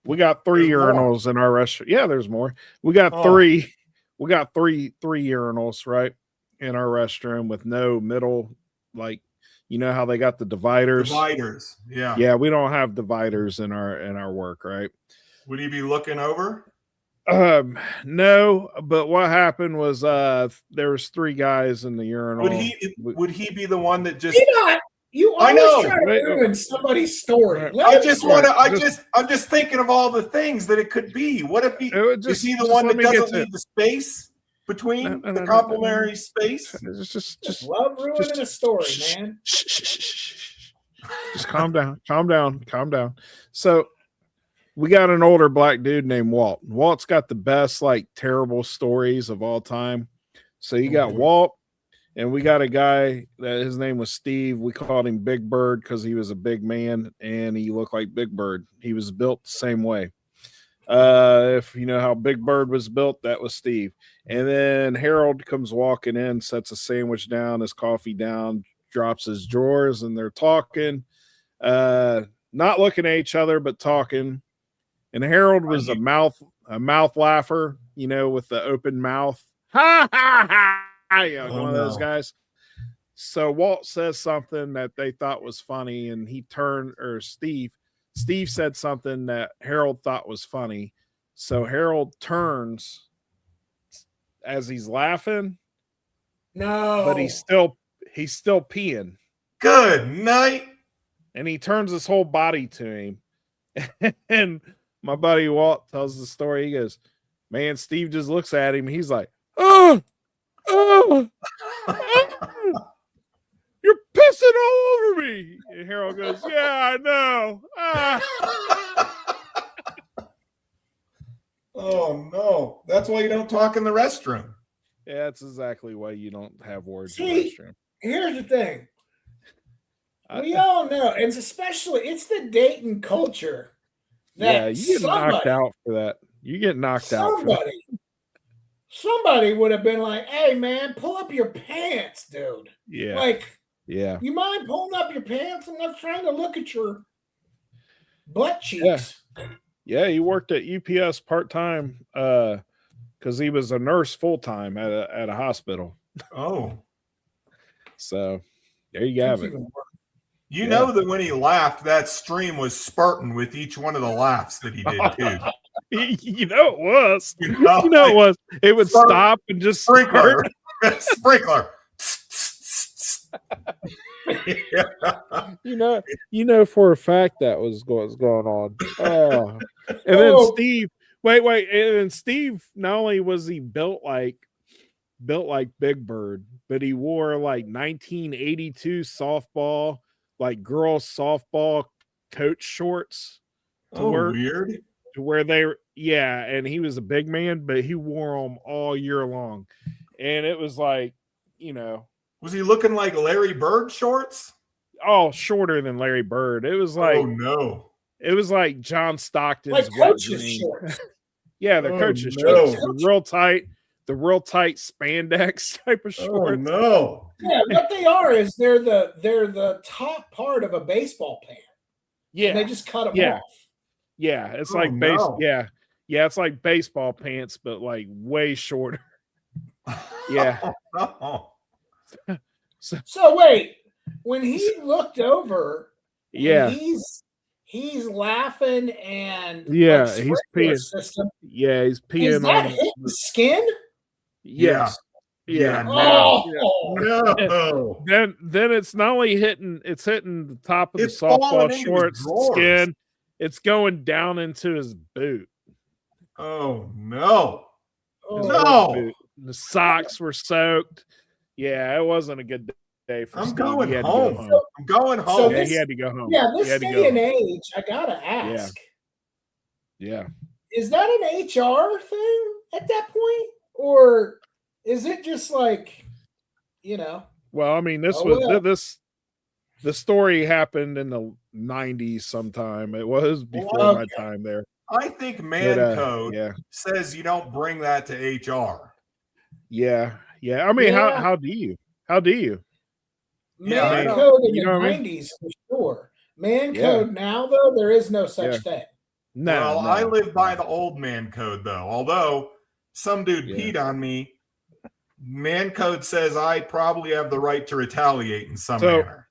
we got 3 urinals in our restaurant. Yeah, there's more. We got 3. We got three urinals, right, in our restroom with no middle, like, you know how they got the dividers. Yeah. Yeah, we don't have dividers in our work, right? Would he be looking over? No, but what happened was there was 3 guys in the urinal. Would he be the one that just You always try to ruin somebody's story. I'm just thinking of all the things that it could be. What if is he the one that doesn't need the space between the complementary space? Just love ruining a story, man. Just calm down. So we got an older black dude named Walt. Walt's got the best, like, terrible stories of all time. So you got Walt. And we got a guy that his name was Steve. We called him Big Bird because he was a big man and he looked like Big Bird. He was built the same way. If you know how Big Bird was built, that was Steve. And then Harold comes walking in, sets a sandwich down, his coffee down, drops his drawers, and they're talking, not looking at each other, but talking. And Harold was a mouth laugher, with the open mouth. Ha ha ha. One of those guys. So Walt says something that they thought was funny, and Steve said something that Harold thought was funny. So Harold turns as he's laughing. No, but he's still peeing. Good night. And he turns his whole body to him. And my buddy Walt tells the story. He goes, man, Steve just looks at him. He's like, oh, you're pissing all over me. And Harold goes, yeah, I know. Oh, no. That's why you don't talk in the restroom. Yeah, that's exactly why you don't have words in the restroom. Here's the thing. We all know, and especially it's the Dayton culture. That you get knocked out for that. You get knocked out for that. Somebody would have been like, hey, man, pull up your pants, dude. Yeah. Like, yeah. You mind pulling up your pants? I'm not trying to look at your butt cheeks. Yeah, he worked at UPS part-time because he was a nurse full-time at a hospital. Oh. So there you have it. You know that when he laughed, that stream was spurting with each one of the laughs that he did, too. You know it was. It was. It would stop and just sprinkler. Sprinkler. You know for a fact that was what's going on. And then Steve, wait, and then Steve, not only was he built like Big Bird, but he wore like 1982 softball, like girls softball coach shorts. Weird. To where and he was a big man, but he wore them all year long. And it was like, was he looking like Larry Bird shorts? Oh, shorter than Larry Bird. It was like, oh no, it was like John Stockton's like coach's shorts. Yeah, they're coach's shorts. The real tight spandex type of shorts. Oh no. Yeah, what they are is they're the top part of a baseball pant. Yeah, and they just cut them off. Yeah, it's like it's like baseball pants, but like way shorter. Yeah. So wait, when he looked over, he's laughing and he's peeing. System. Yeah, he's peeing. Is that hitting the skin? Yes. Yeah. No. Then it's not only hitting the top of the softball shorts skin. It's going down into his boot. Oh no! No! The socks were soaked. Yeah, it wasn't a good day for Steve. Going home. I'm going home. So he had to go home. Yeah, this day and age, I gotta ask. Yeah. Is that an HR thing at that point, or is it just like, Well, I mean, the story happened in the 90s sometime. It was before my time there. I think man code says you don't bring that to HR. Yeah. I mean, how do you? Man code in the 90s for sure. Man code now, though, there is no such thing. No, I live by the old man code, though. Although some dude peed on me, man code says I probably have the right to retaliate in some manner.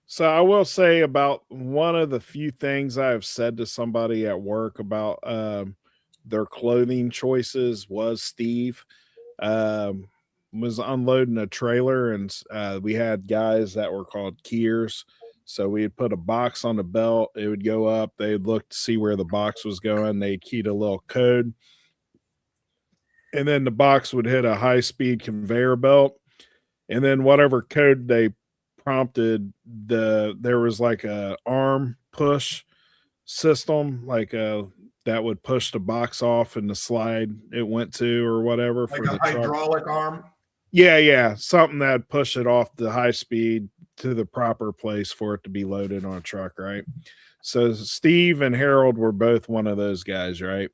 So I will say about one of the few things I've said to somebody at work about their clothing choices was Steve was unloading a trailer, and we had guys that were called keyers. So we'd put a box on the belt, it would go up, they'd look to see where the box was going, they'd key a little code, and then the box would hit a high-speed conveyor belt, and then whatever code they prompted, there was like a arm push system, like that would push the box off and the slide it went to or whatever, like for a the hydraulic arm. Yeah, something that push it off the high speed to the proper place for it to be loaded on a truck, right? So Steve and Harold were both one of those guys, right?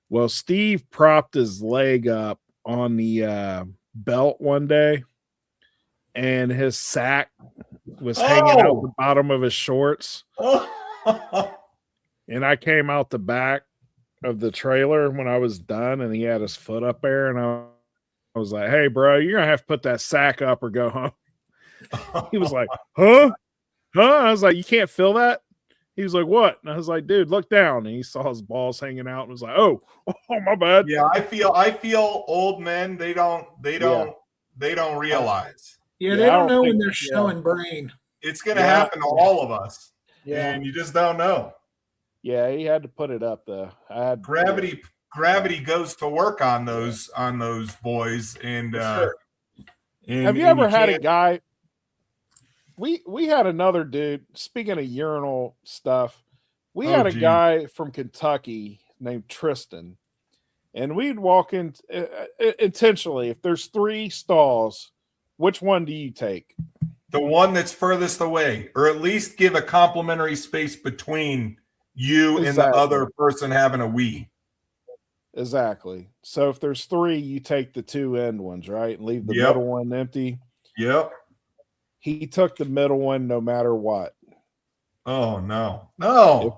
Well, Steve propped his leg up on the belt one day, and his sack was hanging out the bottom of his shorts. And I came out the back of the trailer when I was done, and he had his foot up there, and I was like, "Hey, bro, you're gonna have to put that sack up or go home." He was like, "Huh?" I was like, "You can't feel that?" He was like, "What?" And I was like, "Dude, look down." And he saw his balls hanging out and was like, "Oh, my bad." Yeah, I feel old men. They don't realize. Yeah, they don't know when they're showing brain. It's gonna happen to all of us. Yeah, and you just don't know. Yeah, he had to put it up though. I had gravity goes to work on those boys, and have you ever had a guy? We had another dude. Speaking of urinal stuff, we had a guy from Kentucky named Tristan, and we'd walk in intentionally. If there's 3 stalls, which one do you take? The one that's furthest away, or at least give a complimentary space between you and the other person having a wee. Exactly. So if there's 3, you take the 2 end ones, right? And leave the middle one empty. Yep. He took the middle one no matter what. Oh no.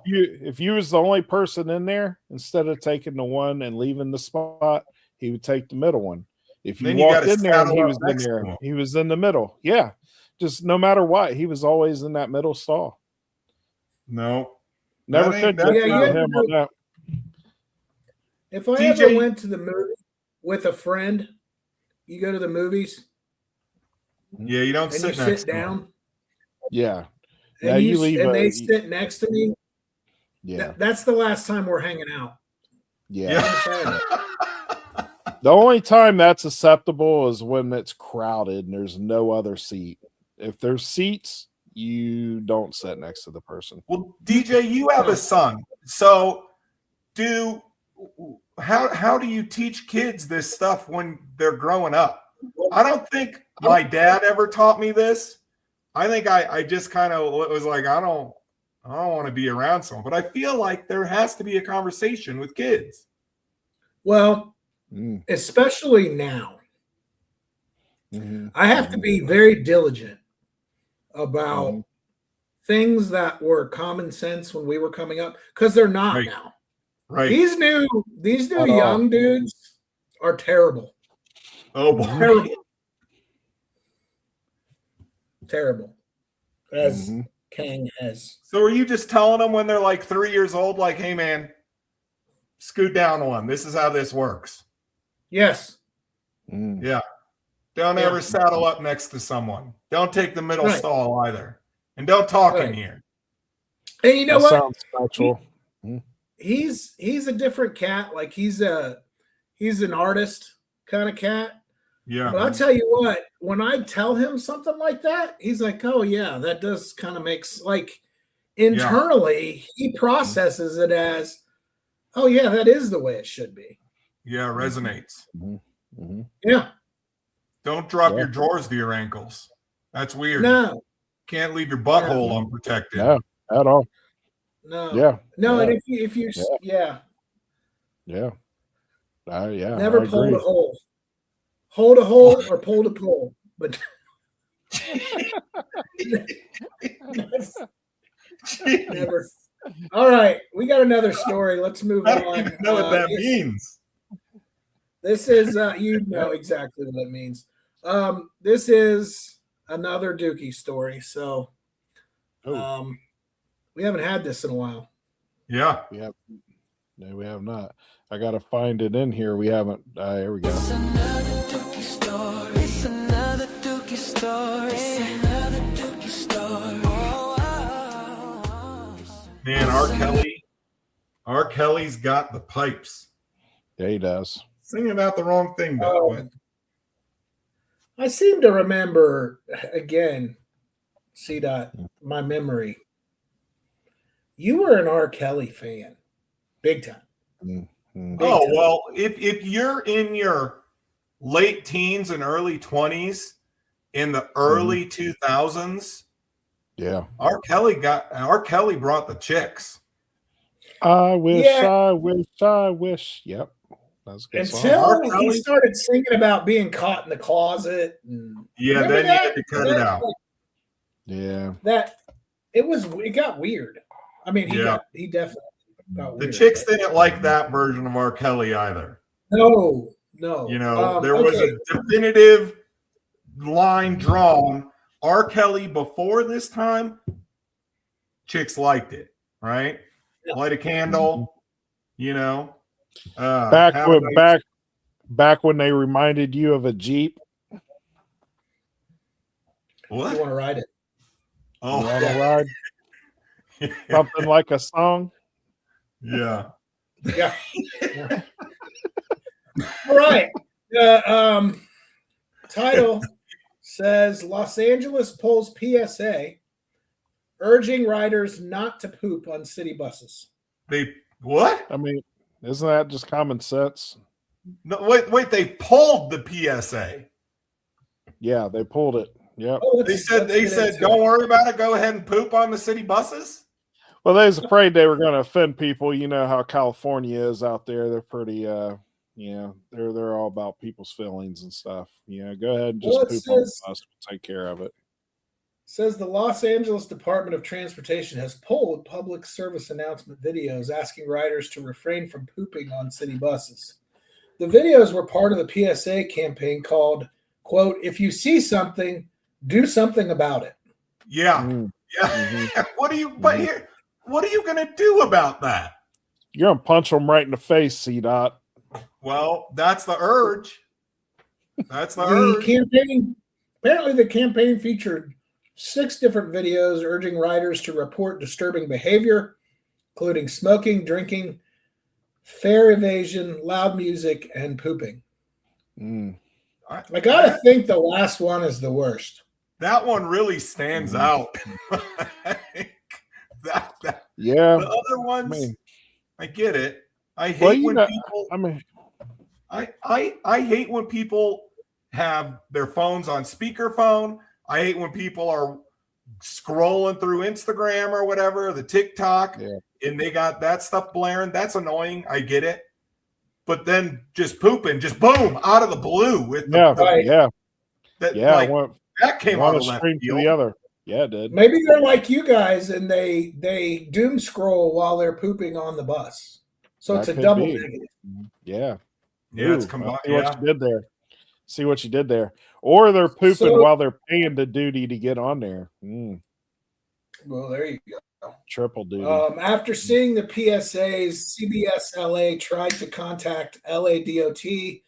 If you was the only person in there, instead of taking the one and leaving the spot, he would take the middle one. If you walked in there and he was in there, he was in the middle. Yeah. Just no matter what, he was always in that middle stall. No. Never could get him on that. If I ever went to the movie with a friend, you go to the movies. Yeah, you don't sit down. Yeah. And you leave they sit next to me. Yeah. That's the last time we're hanging out. Yeah. The only time that's acceptable is when it's crowded and there's no other seat. If there's seats, you don't sit next to the person. Well, DJ, you have a son. So how do you teach kids this stuff when they're growing up? I don't think my dad ever taught me this. I think I just kind of was like, I don't want to be around someone, but I feel like there has to be a conversation with kids. Well, especially now, I have to be very diligent about things that were common sense when we were coming up, because they're not now. Right. These new young dudes are terrible. Oh boy. Terrible. As Kang has. So are you just telling them when they're like 3 years old, like, hey man, scoot down one. This is how this works. Yes. Yeah. Don't ever saddle up next to someone. Don't take the middle stall either. And don't talk in here. And you know what? Sounds special. He's a different cat. Like he's an artist kind of cat. Yeah. But I'll tell you what, when I tell him something like that, he's like, oh yeah, that does kind of makes like internally he processes it as, oh yeah, that is the way it should be. Yeah, it resonates. Yeah. Don't drop your drawers to your ankles. That's weird. No. Can't leave your butthole unprotected. No, at all. No. Yeah. No, yeah. and if you Yeah. Never I pulled agree. a hole. Hold a hole or pull to pull. But never. All right, we got another story. Let's move I don't on. even know what that means. This is you know exactly what it means. This is another dookie story. So we haven't had this in a while. Yeah. No, we have not. I gotta find it in here. We haven't. Here we go. It's another dookie story. It's another dookie story. It's another dookie story. Man, R. Kelly's got the pipes. Yeah, he does. Singing about the wrong thing, though. I seem to remember again, my memory. You were an R. Kelly fan, big time. Mm-hmm. Big time. Well, if you're in your late teens and early 20s in the early 2000s, yeah, R. Kelly brought the chicks. I wish. Yep, that's a good Until song. he started singing about being caught in the closet. Then you had to cut it out. Yeah, it got weird. I mean, he definitely got weird. The chicks didn't like that version of R. Kelly either. No. You know, there was a definitive line drawn. R. Kelly before this time, chicks liked it, right? Yeah. Light a candle, you know. Back when they reminded you of a Jeep. What? You want to ride it? Oh, you want to ride? Something like a song. Yeah. Yeah. All right. The title says Los Angeles pulls PSA urging riders not to poop on city buses. They what? I mean, isn't that just common sense? No, wait. They pulled the PSA. Yeah, they pulled it. Yep. They said, don't worry about it. Go ahead and poop on the city buses. Well, they was afraid they were going to offend people. You know how California is out there. They're pretty, they're all about people's feelings and stuff. Yeah, go ahead and just poop on the bus. We'll take care of it. Says the Los Angeles Department of Transportation has pulled public service announcement videos asking riders to refrain from pooping on city buses. The videos were part of the PSA campaign called, quote, if you see something, do something about it. Yeah. Yeah. Mm-hmm. What are you going to do about that? You're going to punch them right in the face, C-Dot. Well, that's the urge. That's the urge. Apparently the campaign featured 6 different videos urging riders to report disturbing behavior, including smoking, drinking, fare evasion, loud music, and pooping. I got to think the last one is the worst. That one really stands out. Yeah. The other ones, I get it. I hate when people. I hate when people have their phones on speakerphone. I hate when people are scrolling through Instagram or whatever, the TikTok, and they got that stuff blaring. That's annoying. I get it. But then just pooping, just boom, out of the blue with that came out of the left to the other. Yeah, it did. Maybe they're like you guys and they doom scroll while they're pooping on the bus. So it's a double negative. Yeah. Yeah, it's combined. See what you did there. See what you did there. Or they're pooping while they're paying the duty to get on there. Well, there you go. Triple duty. After seeing the PSAs, CBS LA tried to contact LA DOT to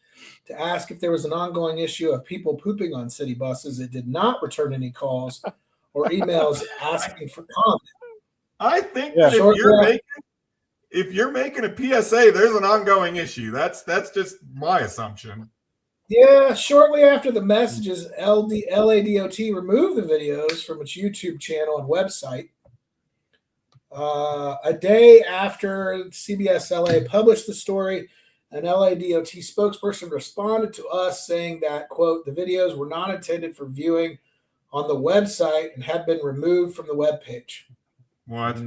ask if there was an ongoing issue of people pooping on city buses. It did not return any calls or emails asking for comment. I think that if you're making a PSA, there's an ongoing issue. That's just my assumption. Yeah, shortly after the messages, LADOT removed the videos from its YouTube channel and website. A day after CBS LA published the story, an LADOT spokesperson responded to us saying that, quote, the videos were not intended for viewing on the website and had been removed from the webpage. What?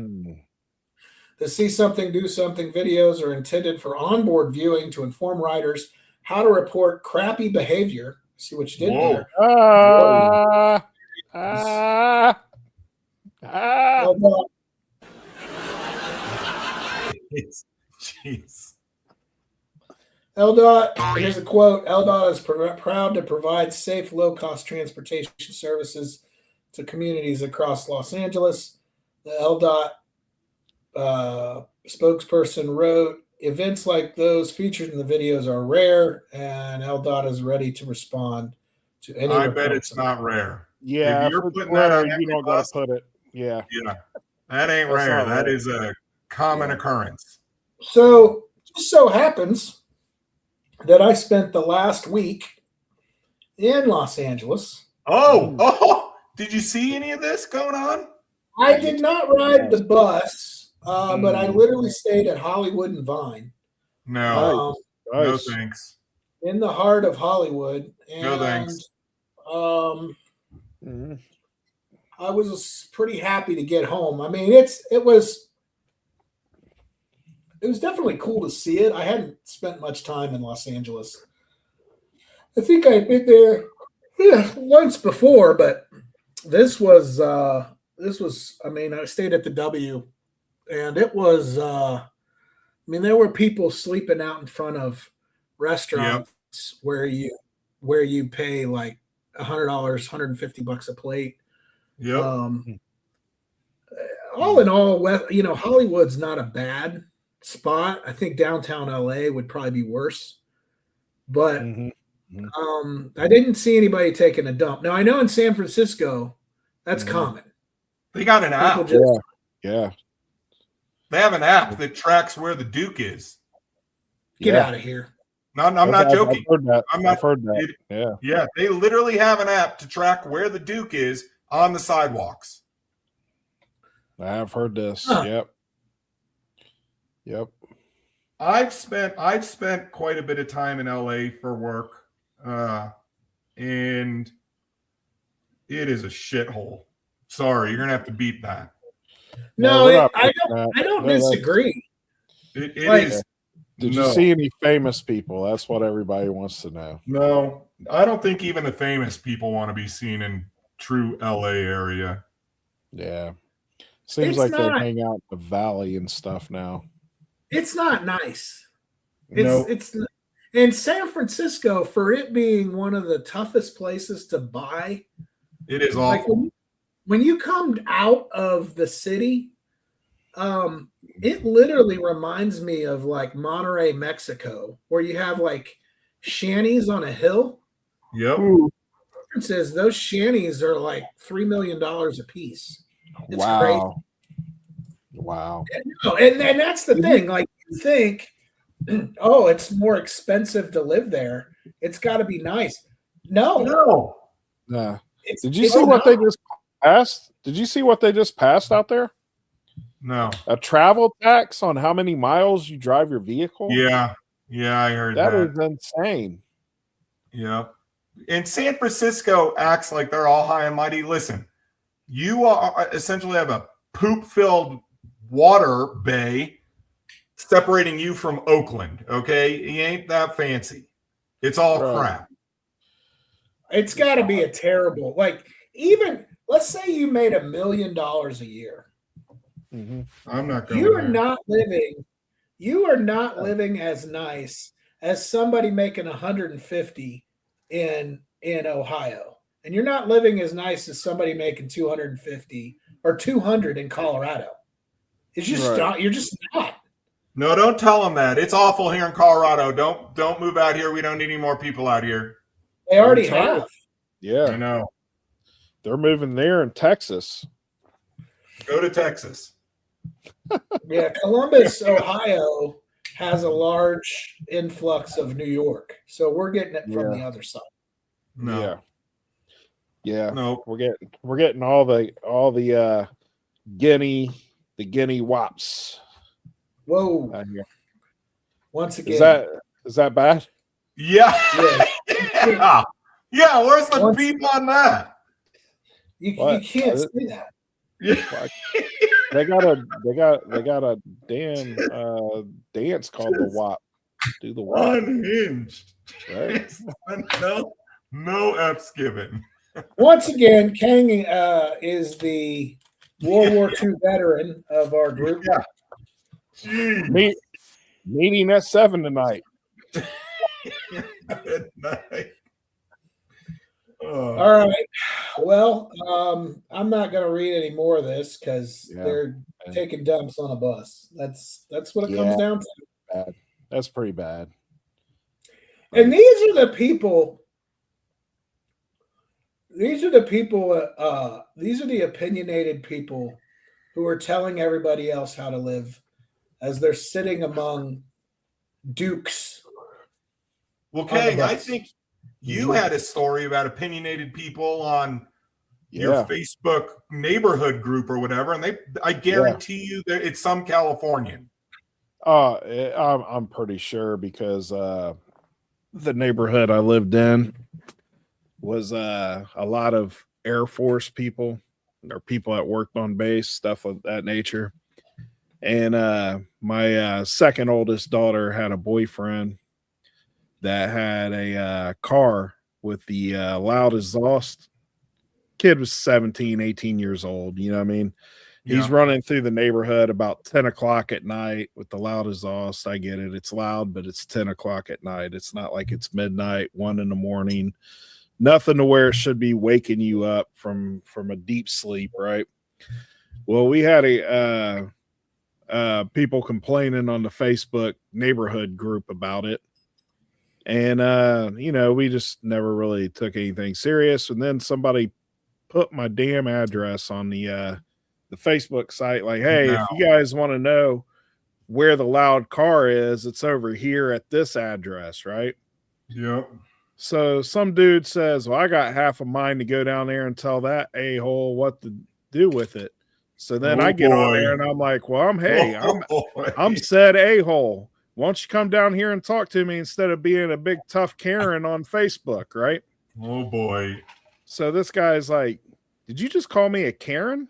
The See Something, Do Something videos are intended for onboard viewing to inform riders how to report crappy behavior. See what you did Whoa. there. Jeez. LDOT, here's a quote. LDOT is proud to provide safe, low-cost transportation services to communities across Los Angeles. The LDOT spokesperson wrote, events like those featured in the videos are rare, and LDOT is ready to respond to any I bet it's not rare. Yeah, if you're putting rare, that on you every don't bus, got to put it. Yeah. Yeah. That ain't That's rare. not That rare. is a common occurrence. So, just so happens that I spent the last week in Los Angeles. Oh, did you see any of this going on? I did not ride the bus, but I literally stayed at Hollywood and Vine. No. No Nice. thanks. In the heart of Hollywood. And, No thanks. I was pretty happy to get home. I mean, it was definitely cool to see it. I hadn't spent much time in Los Angeles. I think I'd been there once before, but this was I stayed at the W, and it was there were people sleeping out in front of restaurants where you pay like $100, $150 a plate. Yep. All in all, Hollywood's not a bad spot. I think downtown LA would probably be worse, but I didn't see anybody taking a dump. Now I know in San Francisco that's common. They got an app. Yeah. They have an app that tracks where the Duke is. Get out of here. No, I'm not joking. I've heard that. Yeah, they literally have an app to track where the Duke is on the sidewalks. I've heard this. Huh. Yep. I've spent quite a bit of time in LA for work, and it is a shithole. Sorry, you're gonna have to beat that. No, I don't disagree. It is. Did you see any famous people? That's what everybody wants to know. No, I don't think even the famous people want to be seen in true LA area. Yeah. Seems It's like not- they hang out in the valley and stuff now. It's not nice. No. It's in San Francisco, for it being one of the toughest places to buy. It is Like awful. when you come out of the city, it literally reminds me of like Monterrey, Mexico, where you have like shanties on a hill. Yep. The difference is those shanties are like $3 million a piece. It's crazy. Wow. No, and that's the thing. Like, you think, oh, it's more expensive to live there. It's got to be nice. No. Nah. It's- Did you it's see what not. they just passed? Did you see what they just passed out there? No. A travel tax on how many miles you drive your vehicle? Yeah. Yeah, I heard That that. is insane. Yeah. And San Francisco acts like they're all high and mighty. Listen, you are essentially have a poop-filled water bay separating you from Oakland. Okay, you ain't that fancy. It's all Right. crap. It's got to be a terrible. Like, even let's say you made $1 million a year. I'm not going. You are not living as nice as somebody making 150 in Ohio, and you're not living as nice as somebody making 250 or 200 in Colorado. It's just not. You're just not. No, don't tell them that. It's awful here in Colorado. Don't move out here. We don't need any more people out here. They already have. Yeah. I know. They're moving there in Texas. Go to Texas. Yeah, Columbus, Ohio has a large influx of New York, so we're getting it from the other side. No. Yeah. No. We're getting all the Guinea wops Whoa! out here. Once again, Is that bad? Yeah. Yeah. Yeah. Where's the Once- beep on that? you What? can't say that. Yeah. They got a damn dance called the WAP. Do the WAP. Unhinged. Right? No F's given. Once again, Kang is the World War II veteran of our group. Yeah. Jeez. Meeting at 7 tonight. Good night. All right. Well, I'm not going to read any more of this because they're taking dumps on a bus. That's what it comes down to. Bad. That's pretty bad. And these are the people. These are the opinionated people who are telling everybody else how to live as they're sitting among dukes. Well, Kang, I think you had a story about opinionated people on your Facebook neighborhood group or whatever, and I guarantee you that it's some Californian. I'm pretty sure because the neighborhood I lived in was a lot of Air Force people or people that worked on base, stuff of that nature. And my second oldest daughter had a boyfriend that had a car with the loud exhaust. Kid was 17, 18 years old. You know what I mean? He's running through the neighborhood about 10 o'clock at night with the loud exhaust. I get it. It's loud, but it's 10 o'clock at night. It's not like it's midnight, 1 a.m. Nothing to where it should be waking you up from a deep sleep, right? Well, we had people complaining on the Facebook neighborhood group about it. And, we just never really took anything serious. And then somebody put my damn address on the Facebook site. Like, hey, if you guys want to know where the loud car is, it's over here at this address, right? Yep. So some dude says, well, I got half a mind to go down there and tell that a-hole what to do with it. So then I get on there and I'm like, well, I'm said a-hole. Why don't you come down here and talk to me instead of being a big tough Karen on Facebook, right? Oh boy. So this guy's like, did you just call me a Karen?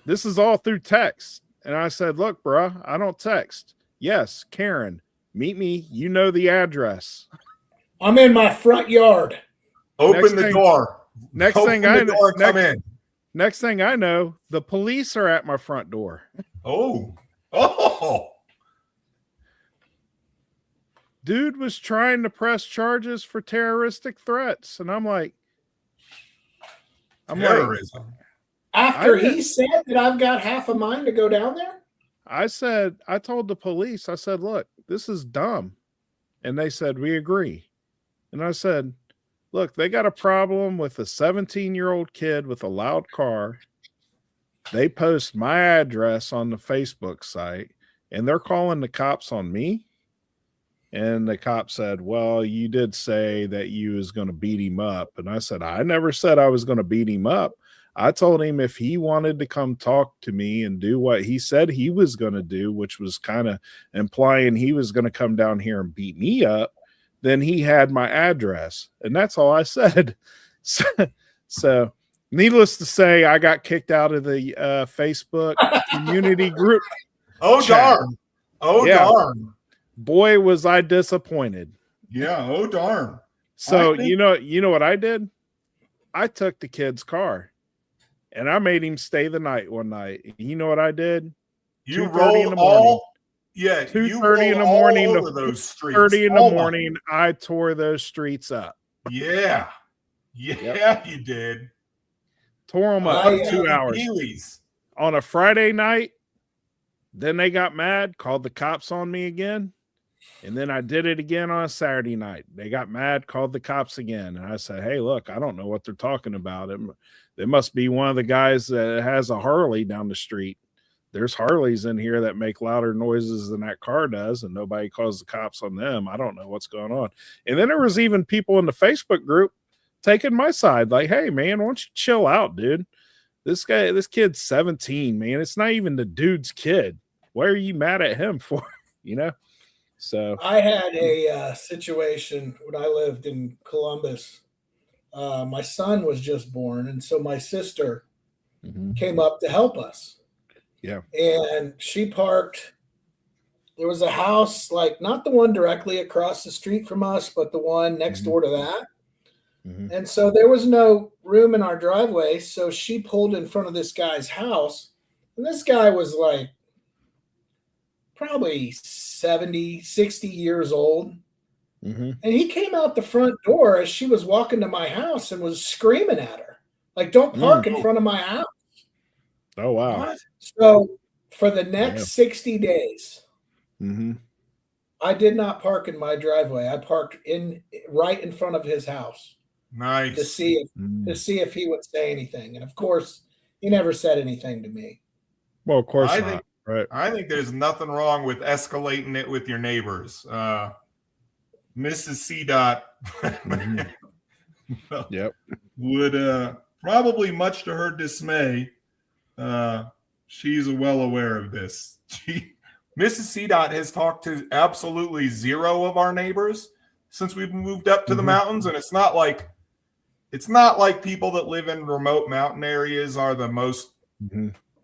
This is all through text. And I said, look, bruh, I don't text. Yes, Karen, meet me. You know the address. I'm in my front yard. Open the door. Next thing I know, the police are at my front door. Oh. Dude was trying to press charges for terroristic threats. And I'm like, terrorism. After he said that I've got half a mind to go down there? I told the police, I said, look, this is dumb. And they said, we agree. And I said, look, they got a problem with a 17-year-old kid with a loud car. They post my address on the Facebook site and they're calling the cops on me. And the cop said, well, you did say that you was going to beat him up. And I said, I never said I was going to beat him up. I told him if he wanted to come talk to me and do what he said he was going to do, which was kind of implying he was going to come down here and beat me up, then he had my address. And that's all I said. So needless to say, I got kicked out of the Facebook community group. Oh, chat. Darn. Oh, darn. Boy, was I disappointed. Yeah. Oh, darn. So, you know what I did? I took the kid's car and I made him stay the night one night. You know what I did? You rolled in the morning. Yeah. 2:30 in the morning to those streets. 30 in the morning. I tore those streets up. Yeah. Yeah, you did. Tore them up for 2 hours. Heelys. On a Friday night, then they got mad, called the cops on me again. And then I did it again on a Saturday night. They got mad, called the cops again. And I said, hey, look, I don't know what they're talking about. They must be one of the guys that has a Harley down the street. There's Harleys in here that make louder noises than that car does, and nobody calls the cops on them. I don't know what's going on. And then there was even people in the Facebook group taking my side, like, hey, man, why don't you chill out, dude? This kid's 17, man. It's not even the dude's kid. Why are you mad at him for, So I had a situation when I lived in Columbus. My son was just born, and so my sister came up to help us. Yeah. And she parked. There was a house, like not the one directly across the street from us, but the one next door to that. And so there was no room in our driveway. So she pulled in front of this guy's house. And this guy was like probably 70, 60 years old. And he came out the front door as she was walking to my house and was screaming at her, like, don't park in front of my house. Oh, wow. What? So for the next 60 days, Mm-hmm. I did not park in my driveway. I parked right in front of his house Nice. to see if he would say anything. And of course, he never said anything to me. Well, of course I not. think- Right. I think there's nothing wrong with escalating it with your neighbors. Mrs. C. Dot Yep. would probably, much to her dismay, she's well aware of this. Mrs. C. Dot has talked to absolutely zero of our neighbors since we've moved up to the mountains, and it's not like people that live in remote mountain areas are the most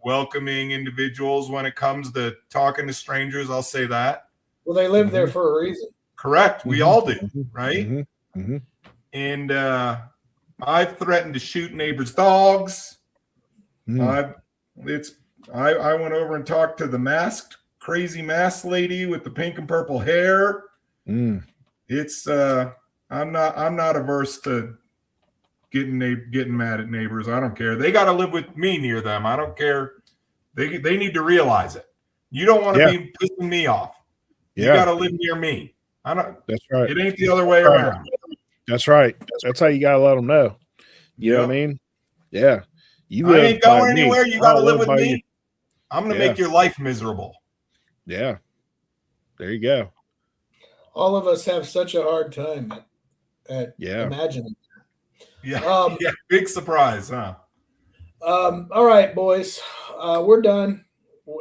welcoming individuals when it comes to talking to strangers. I'll say that. Well, they live there for a reason. Correct. We all do, right? And I've threatened to shoot neighbors' dogs. I went over and talked to the crazy masked lady with the pink and purple hair. It's I'm not averse to getting mad at neighbors. I don't care. They got to live with me near them. I don't care. They need to realize it. You don't want to be pissing me off. You got to live near me. I don't. That's right. It ain't the other way around. That's right. That's how you got to let them know. You know what I mean? Yeah. I ain't going anywhere. You got to live with me. You. I'm going to make your life miserable. Yeah. There you go. All of us have such a hard time at imagining. Yeah. Big surprise, huh? All right, boys. We're done.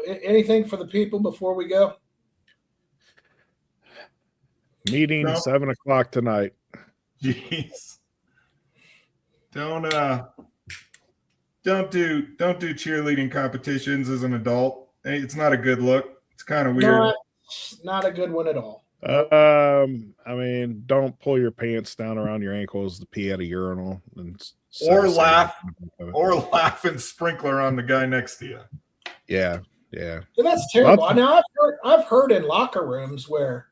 Anything for the people before we go? Meeting 7:00 tonight. Jeez. Don't do cheerleading competitions as an adult. It's not a good look. It's kind of weird. Not a good one at all. I mean, don't pull your pants down around your ankles to pee at a urinal or laugh and sprinkler on the guy next to you. Yeah. That's terrible. Now I've heard in locker rooms where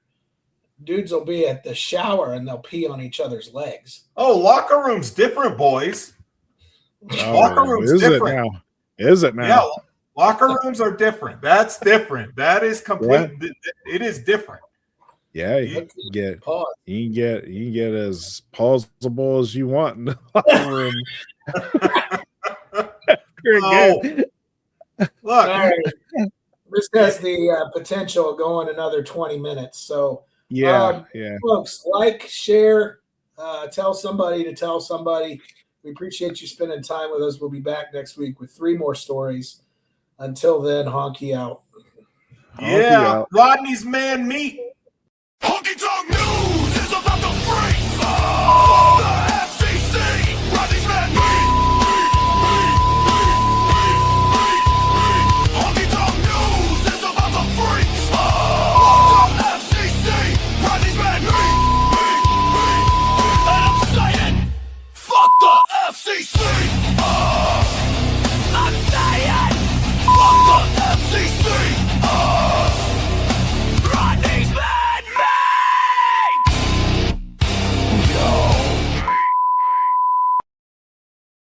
dudes will be at the shower and they'll pee on each other's legs. Oh, locker room's different, boys. Locker room's different. Is it now? Yeah, locker rooms are different. That's different. That is complete. Yeah. It is different. Yeah, you can get as pausable as you want in the locker room. Look, right. This has the potential of going another 20 minutes. So yeah, folks, like, share, tell somebody to tell somebody. We appreciate you spending time with us. We'll be back next week with 3 more stories. Until then, honky out. Yeah, Rodney's man meat. Honky Tonk News is about the freaks. The FCC, Rodney's man meat. Honky Tonk News is about the freaks. The FCC, Rodney's man meat. And I'm saying, fuck the FCC. I'm saying, fuck the FCC.